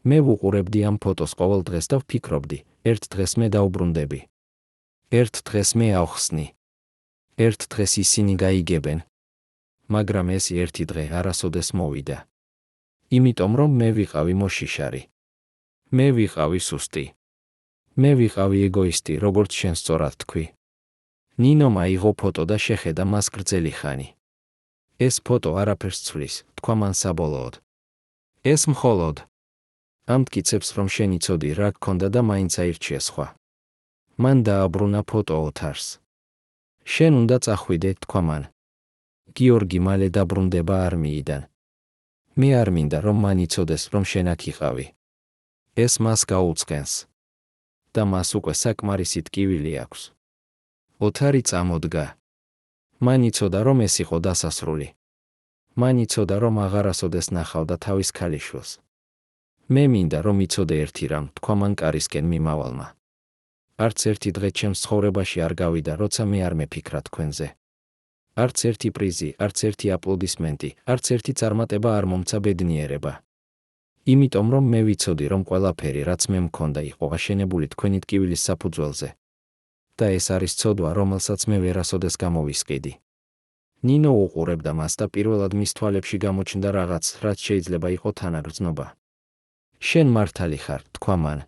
მე ვუყურებდი ამ ფოტოს ყოველ დღეს და ვფიქრობდი, ერთ დღეს მე დაუბრუნდები. ერთ დღეს მე ავხსნი. ერთ დღეს ისინი გაიგებენ. მაგრამ ეს ერთი დღე არასოდეს მოვიდა. იმიტომ რომ მე ვიყავი მოშიშარი. მე ვიყავი სუსტი. მე ვიყავი ეგოისტი, როგორც შენ სწორად თქვი. ნინომ აიღო ფოტო და შეხედა მას გრძელი ხანი. ეს ფოტო არაფერს ცვლის, თქვა მან საბოლოოდ. ეს მხოლოდ ამტკიცებს, რომ შენ იცოდი რა გქონდა და მაინც აირჩია სხვა. მან დააბრუნა ფოტო ოთარს. შენ უნდა წახვიდე, თქვა მან. გიორგი მალე დაბრუნდება არმიიდან. მე არ მინდა, რომ მან იცოდეს, რომ შენ აქ იყავი. ეს მას გაუწყენს. და მას უკვე საკმარისი ტკივილი აქვს. ოთარი წამოდგა. მან იცოდა, რომ ეს იყო დასასრული. მან იცოდა, რომ აღარასოდეს ნახავდა თავის ქალიშვილს. მე მინდა, რომ იცოდე ერთი რამ, თქვა მან კარისკენ მიმავალმა. არც ერთი დღე ჩემს ცხოვრებაში არ გავიდა, როცა მე არ მეფიქრა თქვენზე. არც ერთი პრიზი, არც ერთი აპლოდისმენტი, არც ერთი წარმატება არ მომცა ბედნიერება. იმიტომ რომ მე ვიცოდი, რომ ყველაფერი, რაც მე მქონდა, იყო აშენებული თქვენი ტკივილის საფუძველზე. და ეს არის ცოდვა, რომელსაც მე ვერასოდეს გამოვისყიდი. ნინო უყურებდა მას და პირველად მის თვალებში გამოჩნდა რაღაც, რაც შეიძლება იყო თანაგრძნობა. შენ მართალი ხარ, თქვა მან.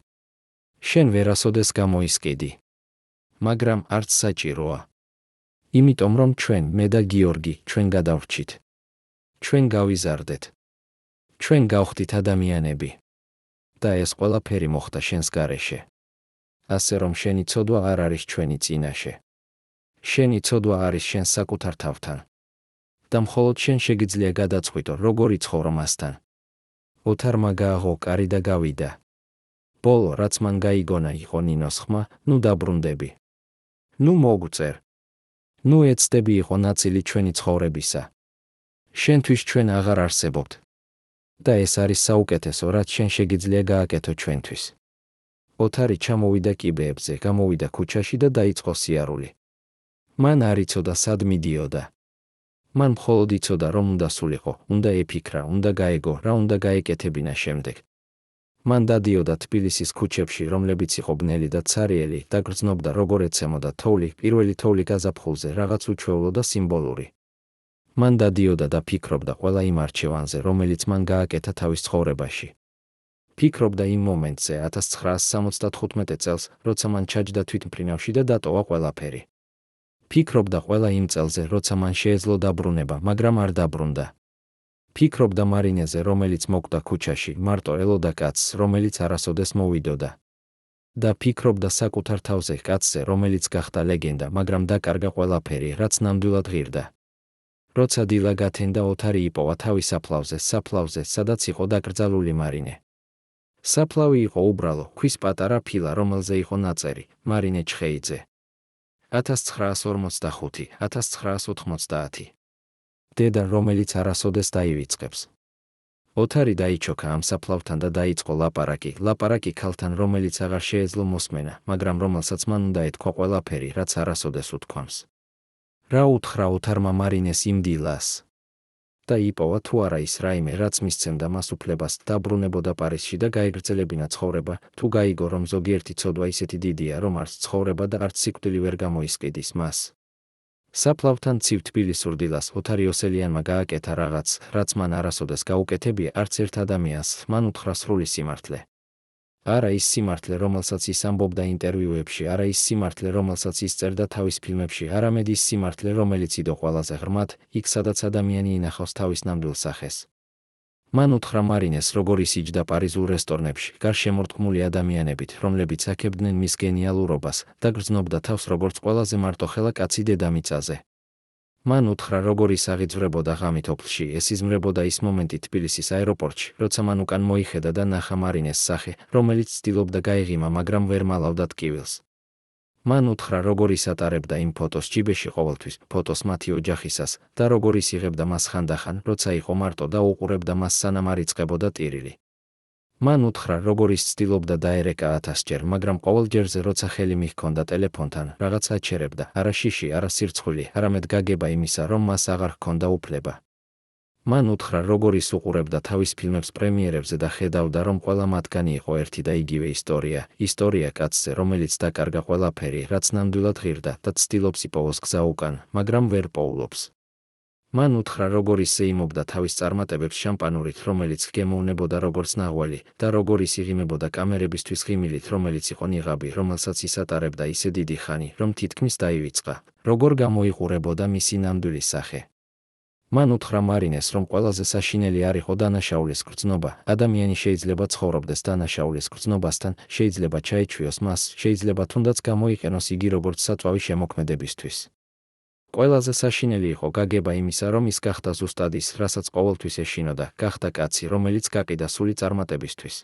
შენ ვერასოდეს გამოისყიდი. მაგრამ არც საჭიროა. იმიტომ რომ ჩვენ, მე და გიორგი, ჩვენ გადავრჩით. ჩვენ გავიზარდეთ. ჩვენ გავხდით ადამიანები. და ეს ყველაფერი მოხდა შენს გარეშე. ასე რომ შენი ცოდვა არ არის ჩვენი წინაშე. შენი ცოდვა არის შენ საკუთარ თავთან. და მხოლოდ შენ შეგიძლია გადაწყვიტო, როგორ იცხოვრო მასთან. ოთარმა გააღო კარი და გავიდა. ბოლო, რაც მან გაიგონა, იყო ნინოს ხმა, ნუ დაბრუნდები. ნუ მოგწერ. ნუ ეცდები იყო ნაწილი ჩვენი ცხოვრებისა. შენთვის ჩვენ აღარ არსებობთ. და ეს არის საუკეთესო, რაც შენ შეგიძლია გააკეთო ჩვენთვის. ოთარი ჩამოვიდა კიბეებზე, გამოვიდა ქუჩაში და დაიწყო სიარული. მან არ იცოდა სად მიდიოდა. მან მხოლოდ იცოდა, რომ უნდა სულიყო, უნდა ეფიქრა, უნდა გაეგო, რა უნდა გაეკეთებინა შემდეგ. მან დადიოდა თბილისის ქუჩებში, რომლებიც იყო ბნელი და ცარიელი, და გრძნობდა, როგორ ეცემოდა თოვლი, პირველი თოვლი გაზაფხულზე, რაღაც უჩვეულო და სიმბოლური. მან დადიოდა და ფიქრობდა ყველა იმ არჩევანზე, რომელიც მან გააკეთა თავის ცხოვრებაში. ფიქრობდა იმ მომენტზე 1975 წელს, როცა მან ჩაჯდა თვითმფრინავში და დატოვა ყველაფერი. ფიქრობდა ყველა იმ წელზე, როცა მან შეეძლო დაბრუნება, მაგრამ არ დაბრუნდა. ფიქრობდა მარინეზე, რომელიც მოკვდა ქუჩაში, მარტო ელოდა კაცს, რომელიც არასოდეს მოვიდოდა. და ფიქრობდა საკუთარ თავზე კაცზე, რომელიც გახდა ლეგენდა, მაგრამ დაკარგა ყველაფერი, რაც ნამდვილად ღირდა. როცა დილა გათენდა, ოთარი იპოვა თავის საფლავზე, სადაც იყო დაკრძალული მარინე. საფლავი იყო უბრალო, ქვის პატარა ფილა, რომელზე იყო ნაწერი მარინე ჩხეიძე. 1945-1990. დედა, რომელიც არასოდეს დაივიწყებს. ოთარი დაიჩოქა ამ საფლავთან და დაიწყო ლაპარაკი ქალთან, რომელიც აღარ შეეძლო მოსმენა, მაგრამ რომელსაც მან უნდა ეთქვა ყველაფერი, რაც არასოდეს უთქვამს. რა უთხრა ოთარმა მარინეს იმ დილას? და იპოვა თუ არა ის რაიმე, რაც მისცემდა მას უფლებას დაბრუნებოდა პარიზში და გაეგრძელებინა ცხოვრება, თუ გაიგო, რომ ზოგიერთი ცოდვა ისეთი დიდია, რომ არც ცხოვრება და არც სიკვდილი ვერ გამოისყიდის მას. საფლავთან ცივ თბილისურ დილას ოთარი ოსელიანმა გააკეთა რაღაც, რაც მან არასოდეს გაუკეთებია არც ერთ ადამიანს, მან უთხრა სრული სიმართლე. არა ის სიმართლე, რომელსაც ის ამბობდა ინტერვიუებში, არა ის სიმართლე, რომელსაც ის წერდა თავის ფილმებში, არამედ ის სიმართლე, რომელიც იდო ყველაზე ღრმად, იქ სადაც ადამიანი ინახავს თავის ნამდვილ სახეს. მან უთხრა მარინეს, როგორ ისიჯდა პარიზულ რესტორნებში, გარშემორტყმული ადამიანებით, რომლებიც აქებდნენ მის გენიალურობას და გრძნობდა თავს როგორც ყველაზე მარტოხელა კაცი დედამიწაზე. მან უთხრა, როგორ ის აღიძვრებოდა ღამით ოფლში, ეს იზმრებოდა ის მომენტი თბილისის აეროპორტში, როცა მან უკან მოიხედა და ნახა მარინეს სახე, რომელიც ცდილობდა გაეღიმა, მაგრამ ვერ მალავდა ტკივილს. მან უთხრა, როგორ ის ატარებდა იმ ფოტოს ჯიბეში ყოველთვის, ფოტოს მათი ოჯახისას, და როგორ ის იღებდა მას ხანდახან, როცა იყო მარტო და უყურებდა მას სანამ არ იწყებოდა ტირილი. მან უთხრა, როგორ ის ცდილობდა დაერეკა 1000-ჯერ, მაგრამ ყოველ ჯერზე, როცა ხელი მიჰქონდა ტელეფონთან, რაღაც აჩერებდა, არა შიში, არა სირცხვილი, არამედ გაგება იმისა, რომ მას აღარ ჰქონდა უფლება. მან უთხრა, როგორ ის უყურებდა თავის ფილმებს პრემიერებზე და ხედავდა, რომ ყველა მათგანი იყო ერთი და იგივე ისტორია კაცზე, რომელიც დაკარგა ყველაფერი, რაც ნამდვილად ღირდა და ცდილობს იპოვოს გზა უკან, მაგრამ ვერ პოულობს. მან უთხრა, როგორ ის ეიმობდა თავის წარმატებებს შამპანურით, რომელიც გემოვნებოდა როგორც ნაღველი, და როგორ ის იღიმებოდა კამერებისთვის ღიმილით, რომელიც იყო ნიღაბი, რომელსაც ის ატარებდა ისე დიდი ხანი, რომ თითქმის დაივიწყა, როგორ გამოიყურებოდა მისი ნამდვილი სახე. მან უთხრა მარინეს, რომ ყველაზე საშინელი არ იყო დანაშაულის გრძნობა, ადამიანი შეიძლება ცხოვრობდეს დანაშაულის გრძნობასთან, შეიძლება ჩაეჩვიოს მას, შეიძლება თუნდაც გამოიყენოს იგი როგორც საწვავი შემოქმედებისთვის. ყველაზე საშინელი იყო გაგება იმისა, რომ ის გახდა ზუსტად ის, რასაც ყოველთვის ეშინოდა, გახდა კაცი, რომელიც გაყიდა სული წარმატებისთვის.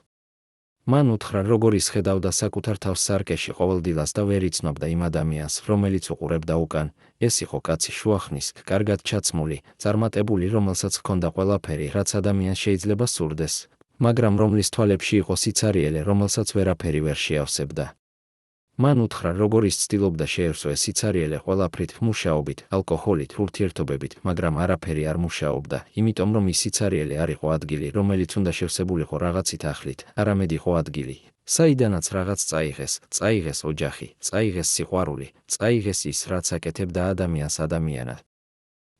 მან უთხრა, როგორ ის ხედავდა საკუთარ თავს სარკეში ყოველ დილას და ვერ იცნობდა იმ ადამიანს, რომელიც უყურებდა უკან, ეს იყო კაცი შუახნის, კარგად ჩაცმული, წარმატებული, რომელსაც ჰქონდა ყველაფერი, რაც ადამიანს შეიძლება სურდეს, მაგრამ რომლის თვალებში იყო სიცარიელე, რომელსაც ვერაფერი ვერ შეავსებდა. მან უთხრა, როგორ ის ცდილობდა შეერსო ეს სიცარიელე ყველაფრით, მუშაობით, ალკოჰოლით, ურთიერთობებით, მაგრამ არაფერი არ მუშაობდა, იმიტომ რომ ის სიცარიელე არ იყო ადგილი, რომელიც უნდა შევსებულიყო რაღაცით ახლით, არამედ იყო ადგილი, საიდანაც რაღაც წაიღეს ოჯახი, წაიღეს სიყვარული, წაიღეს ის, რაც აკეთებდა ადამიანს ადამიანად.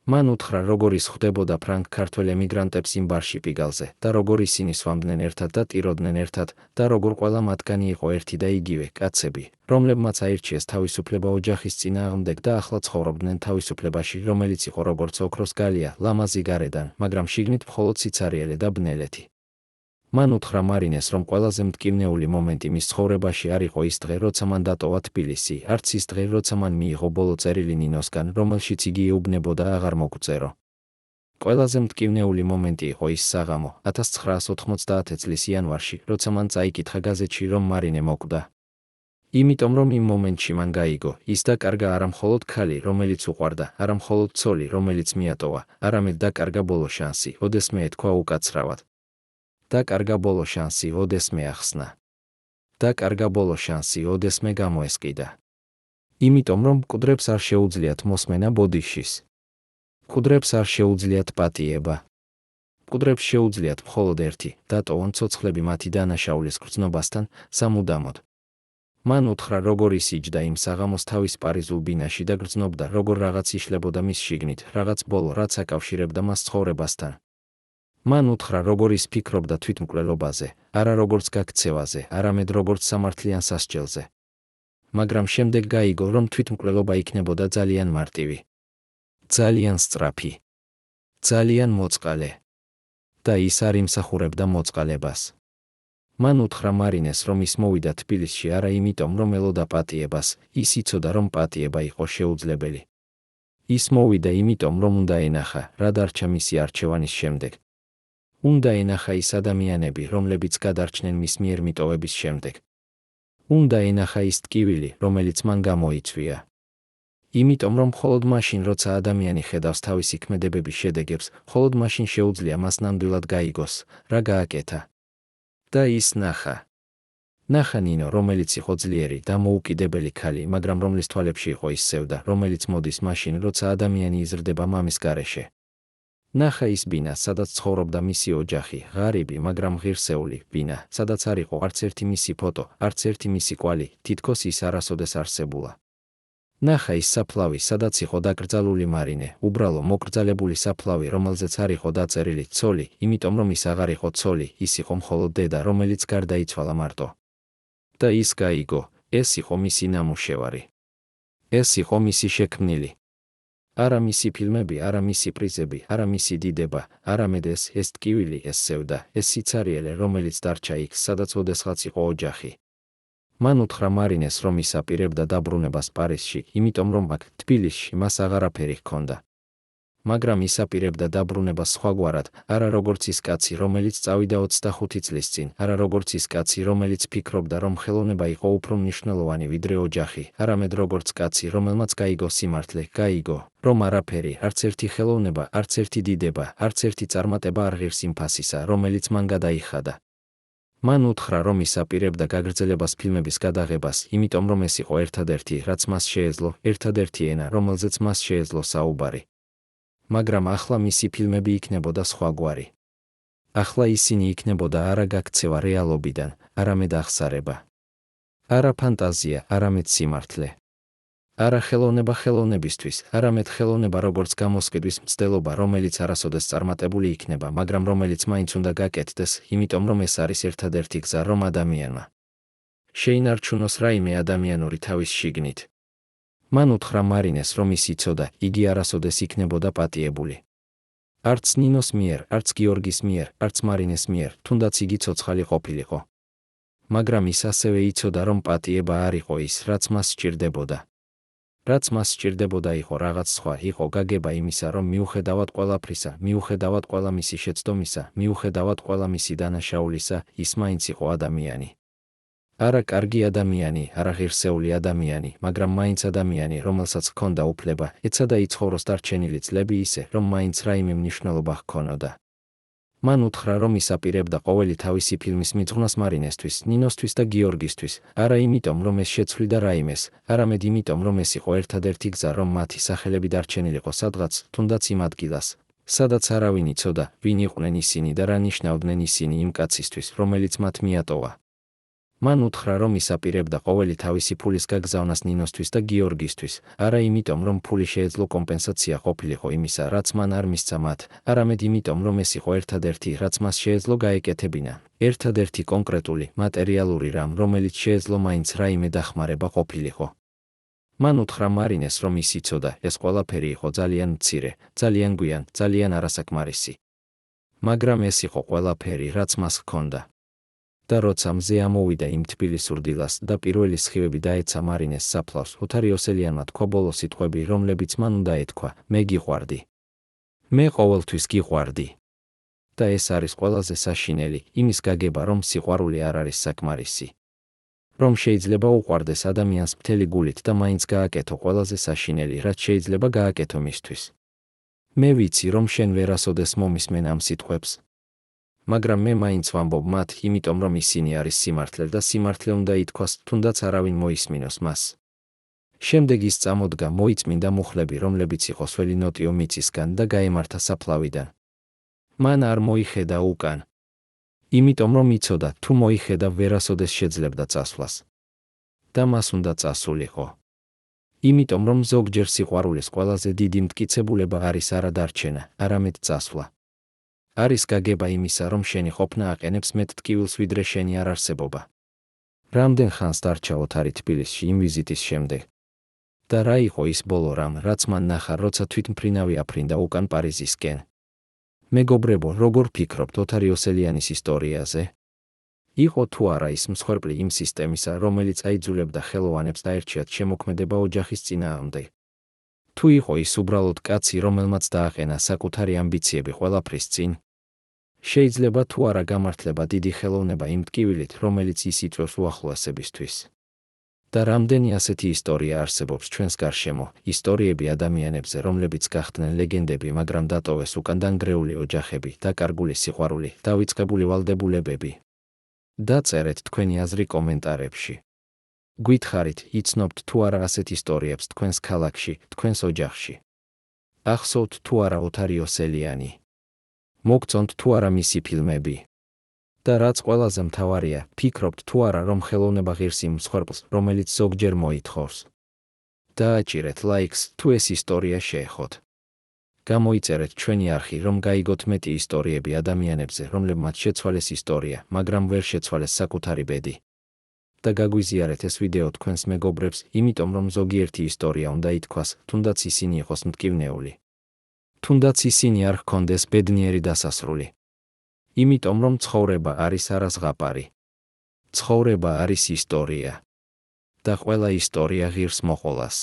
მან უთხრა, როგორ ის ხვდებოდა ფრანგ ქართველ ემიგრანტებს იმ ბარში პიგალზე და როგორ ისინი სვამდნენ ერთად და ტიროდნენ ერთად და როგორ ყველა მათგანი იყო ერთი და იგივე კაცები, რომლებმაც აირჩიეს თავისუფლება ოჯახის წინააღმდეგ და ახლა ცხოვრობდნენ თავისუფლებაში, რომელიც იყო როგორც ოქროს გალია, ლამაზი გარედან, მაგრამ შიგნით მხოლოდ სიცარიელე და ბნელეთი. მან უთხრა მარინეს, რომ ყველაზე მტკივნეული მომენტი მის ცხოვრებაში არ იყო ის დღე, როცა მან დატოვა თბილისი, არც ის დღე, როცა მან მიიღო ბოლო წერილი ნინოსგან, რომელშიც იგი ეუბნებოდა აღარ მოგწერო. ყველაზე მტკივნეული მომენტი იყო ის საღამო, 1990 წლის იანვარში, როცა მან წაიკითხა გაზეთში, რომ მარინე მოკვდა. იმიტომ რომ იმ მომენტში მან გაიგო, ის დაკარგა არა მხოლოდ ქალი, რომელიც უყვარდა, არა მხოლოდ ცოლი, რომელიც მიატოვა, არამედ დაკარგა ბოლო შანსი, ოდესმე ეთქვა უკაცრავად. დაკარგა ბოლო შანსი, ოდესმე ახსნა. დაკარგა ბოლო შანსი, ოდესმე გამოესყიდა. იმიტომ რომ მკვდრებს არ შეუძლიათ მოსმენა ბოდიშის. მკვდრებს არ შეუძლიათ პატიება. მკვდრებს შეუძლიათ მხოლოდ ერთი, დატოვონ ცოცხლები მათი დანაშაულის გრძნობასთან, სამუდამოდ. მან უთხრა, როგორ ის იჯდა იმ საღამოს თავის პარიზულ ბინაში და გრძნობდა, როგორ რაღაც იშლებოდა მის შიგნით, რაღაც ბოლო, რაც აკავშირებდა მას ცხოვრებასთან. მან უთხრა, როგორ ის ფიქრობდა თვითმკვლელობაზე, არა როგორც გაქცევაზე, არამედ როგორც სამართლიან სასჯელზე. მაგრამ შემდეგ გაიგო, რომ თვითმკვლელობა იქნებოდა ძალიან მარტივი, ძალიან სწრაფი, ძალიან მოწყალე და ის არ იმსახურებდა მოწყალებას. მან უთხრა მარინეს, რომ ის მოვიდა თბილისში არა იმიტომ, რომ ელოდა პატიებას, ის იცოდა, რომ პატიება იყო შეუძლებელი. ის მოვიდა იმიტომ, რომ უნდა ენახა, რა დარჩა მისი არჩევანის შემდეგ. უნდა ენახა ის ადამიანები, რომლებიც გადარჩნენ მის მიერ მიტოვების შემდეგ. უნდა ენახა ის ტკივილი, რომელიც მან გამოიწვია. იმიტომ რომ მხოლოდ მაშინ, როცა ადამიანი ხედავს თავისი ქმედებების შედეგებს, მხოლოდ მაშინ შეუძლია მას ნამდვილად გაიგოს, რა გააკეთა. და ის ნახა. ნახა ნინო, რომელიც იყო ძლიერი და მოუკიდებელი ქალი, მაგრამ რომლის თვალებში იყო ის სევდა, რომელიც მოდის მაშინ, როცა ადამიანი იზრდება მამის გარეშე. ნახა ის ბინა, სადაც ცხოვრობდა მისი ოჯახი, ღარიბი, მაგრამ ღირსეული ბინა, სადაც არ იყო არც ერთი მისი ფოტო, არც ერთი მისი კვალი, თითქოს ის არასოდეს არსებულა. ნახა ის საფლავი, სადაც იყო დაკრძალული მარინე, უბრალო მოკრძალებული საფლავი, რომელზეც არ იყო დაწერილი ცოლი, იმიტომ რომ ის აღარ იყო ცოლი, ის იყო მხოლოდ დედა, რომელიც გარდაიცვალა მარტო. და ის გაიგო, ეს იყო მისი ნამუშევარი. ეს იყო მისი შექმნილი. არა მისი ფილმები, არა მისი პრიზები, არა მისი დიდება, არამედ ეს ტკივილი, ეს სევდა, ეს სიცარიელე, რომელიც დარჩა იქ, სადაც ოდესღაც იყო ოჯახი. მან უთხრა მარინეს, რომ ის აპირებდა დაბრუნებას პარიზში, იმიტომ რომ აქ, თბილისში, მას აღარაფერი ჰქონდა. მაგრამ ის აპირებდა დაბრუნებას სხვაგვარად, არა როგორც ის კაცი, რომელიც წავიდა 25 წლის წინ, არა როგორც ის კაცი, რომელიც ფიქრობდა, რომ ხელოვნება იყო უფრო მნიშვნელოვანი ვიდრე ოჯახი, არამედ როგორც კაცი, რომელმაც გაიგო სიმართლე, გაიგო, რომ არაფერი, არც ერთი ხელოვნება, არც ერთი დიდება, არც ერთი წარმატება არ ღირს იმ ფასისა, რომელიც მან გადაიხადა. მან უთხრა, რომ ის აპირებდა გაგრძელებას ფილმების გადაღებას, იმიტომ რომ ეს იყო ერთადერთი, რაც მას შეეძლო, ერთადერთი ენა, რომელზეც მას შეეძლო საუბარი. მაგრამ ახლა მისი ფილმები იქნებოდა სხვაგვარი. ახლა ისინი იქნებოდა არა გაქცევა რეალობიდან, არამედ აღსარება. არა ფანტაზია, არამედ სიმართლე. არა ხელოვნება ხელოვნებისთვის, არამედ ხელოვნება როგორც გამოსყიდვის მცდელობა, რომელიც არასოდეს წარმატებული იქნება, მაგრამ რომელიც მაინც უნდა გაკეთდეს, იმიტომ რომ ეს არის ერთადერთი გზა, რომ ადამიანმა შეინარჩუნოს რაიმე ადამიანური თავის შიგნით. მან უთხრა მარინეს, რომ ის იცოდა, იგი არასოდეს იქნებოდა პატიებული. არც ნინოს მიერ, არც გიორგის მიერ, არც მარინეს მიერ, თუნდაც იგი ცოცხალი ყოფილიყო. მაგრამ ის ასევე იცოდა, რომ პატიება არ იყო ის, რაც მას სჭირდებოდა. რაც მას სჭირდებოდა იყო რაღაც სხვა, იყო გაგება იმისა, რომ მიუხედავად ყველაფრისა, მიუხედავად ყველა მისი შეცდომისა, მიუხედავად ყველა მისი დანაშაულისა, ის მაინც იყო ადამიანი. არა კარგი ადამიანი, არა ღირსეული ადამიანი, მაგრამ მაინც ადამიანი, რომელსაც ჰქონდა უფლება, ეცადა იცხოვროს დარჩენილი წლები ისე, რომ მაინც რაიმე მნიშვნელობა ჰქონოდა. მან უთხრა, რომ ის აპირებდა ყოველი თავისი ფილმის მიძღვნას მარინესთვის, ნინოსთვის და გიორგისთვის, არა იმიტომ, რომ ეს შეცვლიდა რაიმეს, არამედ იმიტომ, რომ ეს იყო ერთადერთი გზა, რომ მათი სახელები დარჩენილიყო სადღაც, თუნდაც იმ ადგილას, სადაც არავინ იცოდა, ვინ იყვნენ ისინი და რა ნიშნავდნენ ისინი იმ კაცისთვის, რომელიც მათ მიატოვა. მან უთხრა, რომ ისაპირებდა ყოველი თავისი ფულის გაგზავნას ნინოსთვის და გიორგისთვის, არა იმიტომ, რომ ფული შეეძლო კომპენსაცია ყოფილიყო იმისა, რაც მან არ მისცა მათ, არამედ იმიტომ, რომ ეს იყო ერთადერთი, რაც მას შეეძლო გაეკეთებინა, ერთადერთი კონკრეტული, მატერიალური რამ, რომელიც შეეძლო მაინც რაიმე დახმარება ყოფილიყო. მან უთხრა მარინეს, რომ ის იცოდა, ეს ყველაფერი იყო ძალიან მცირე, ძალიან გვიან, ძალიან არასაკმარისი. მაგრამ ეს იყო ყველაფერი, რაც მას ჰქონდა. და როცა მზე ამოვიდა იმ თბილისურ დილას და პირველი სხივები დაეცა მარინეს საფლავს, ოთარიოსელიანმა თქვა ბოლო სიტყვები, რომლებიც მან უნდა ეთქვა: მე გიყვარდი. მე ყოველთვის გიყვარდი. და ეს არის ყველაზე საშინელი, იმის გაგება, რომ სიყვარული არ არის საკმარისი. რომ შეიძლება უყვარდეს ადამიანს მთელი გულით და მაინც გააკეთო ყველაზე საშინელი, რაც შეიძლება გააკეთო მისთვის. მე ვიცი, რომ შენ ვერასოდეს მომისმენ ამ სიტყვებს. მაგრამ მე მაინც ვამბობ მათ, იმიტომ რომ ისინი არის სიმართლე და სიმართლე უნდა ითქვას, თუნდაც არავინ მოისმინოს მას. შემდეგ ის წამოდგა, მოიწმინდა მუხლები, რომლებიც იყო სველი ნოტიო მიწისგან და გაემართა საფლავიდან. მან არ მოიხედა უკან. იმიტომ რომ იცოდა, თუ მოიხედა ვერასოდეს შეძლებდა წასვლას. და მას უნდა წასულიყო. იმიტომ რომ ზოგჯერ სიყვარულის ყველაზე დიდი მტკიცებულება არის არა დარჩენა, არამედ წასვლა. არის გაგება იმისა, რომ შენი ყოფნა აყენებს მეტ ტკივილს, ვიდრე შენი არარსებობა. რამდენ ხანს დარჩა ოთარი თბილისში იმ ვიზიტის შემდეგ? და რა იყო ის ბოლო რამ, რაც მან ნახა, როცა თვითმფრინავი აფრინდა უკან პარიზისკენ? მეგობრებო, როგორ ფიქრობთ ოთარიოსელიანის ისტორიაზე? იყო თუ არა ის მსხვერპლი იმ სისტემისა, რომელიც აიძულებდა ხელოვანებს დაერჩიათ შემოქმედება ოჯახის წინააღმდეგ? თუ იყო ის უბრალოდ კაცი, რომელმაც დააყენა საკუთარი ამბიციები ყველაფრის წინ? შეიძლება თუ არა გამართლება დიდი ხელოვნება იმ ტკივილით, რომელიც ის იწვევს უახლოესებისთვის. და რამდენი ასეთი ისტორია არსებობს ჩვენს გარშემო, ისტორიები ადამიანებზე, რომლებიც გახდნენ ლეგენდები, მაგრამ დატოვეს უკან დანგრეული ოჯახები, დაკარგული სიყვარული, დავიწყებული ვალდებულებები. დაწერეთ თქვენი აზრი კომენტარებში. გვითხარით, იცნობთ თუ არა ასეთ ისტორიებს თქვენს ქალაქში, თქვენს ოჯახში. ახსოვთ თუ არა ოთარიოსელიანი. მოგწონთ თუ არა მისი ფილმები. და რაც ყველაზე მთავარია, ფიქრობთ თუ არა, რომ ხელოვნება ღირს იმ მსხვერპლს, რომელიც ზოგჯერ მოითხოვს. დააჭირეთ ლაიქს, თუ ეს ისტორია შეეხოთ. გამოიწერეთ ჩვენი არხი, რომ გაიგოთ მეტი ისტორიები ადამიანებზე, რომლებმაც შეცვალეს ისტორია, მაგრამ ვერ შეცვალეს საკუთარი ბედი. და გაგვიზიარეთ ეს ვიდეო თქვენს მეგობრებს, იმიტომ რომ ზოგიერთი ისტორია უნდა ითქვას, თუნდაც ისინი იყოს მტკივნეული. თუნდაც ისინი არ ჰქონდეს ბედნიერი დასასრული. იმიტომ რომ ცხოვრება არის არაზღაპარი. ცხოვრება არის ისტორია. და ყველა ისტორია ღირს მოყოლას.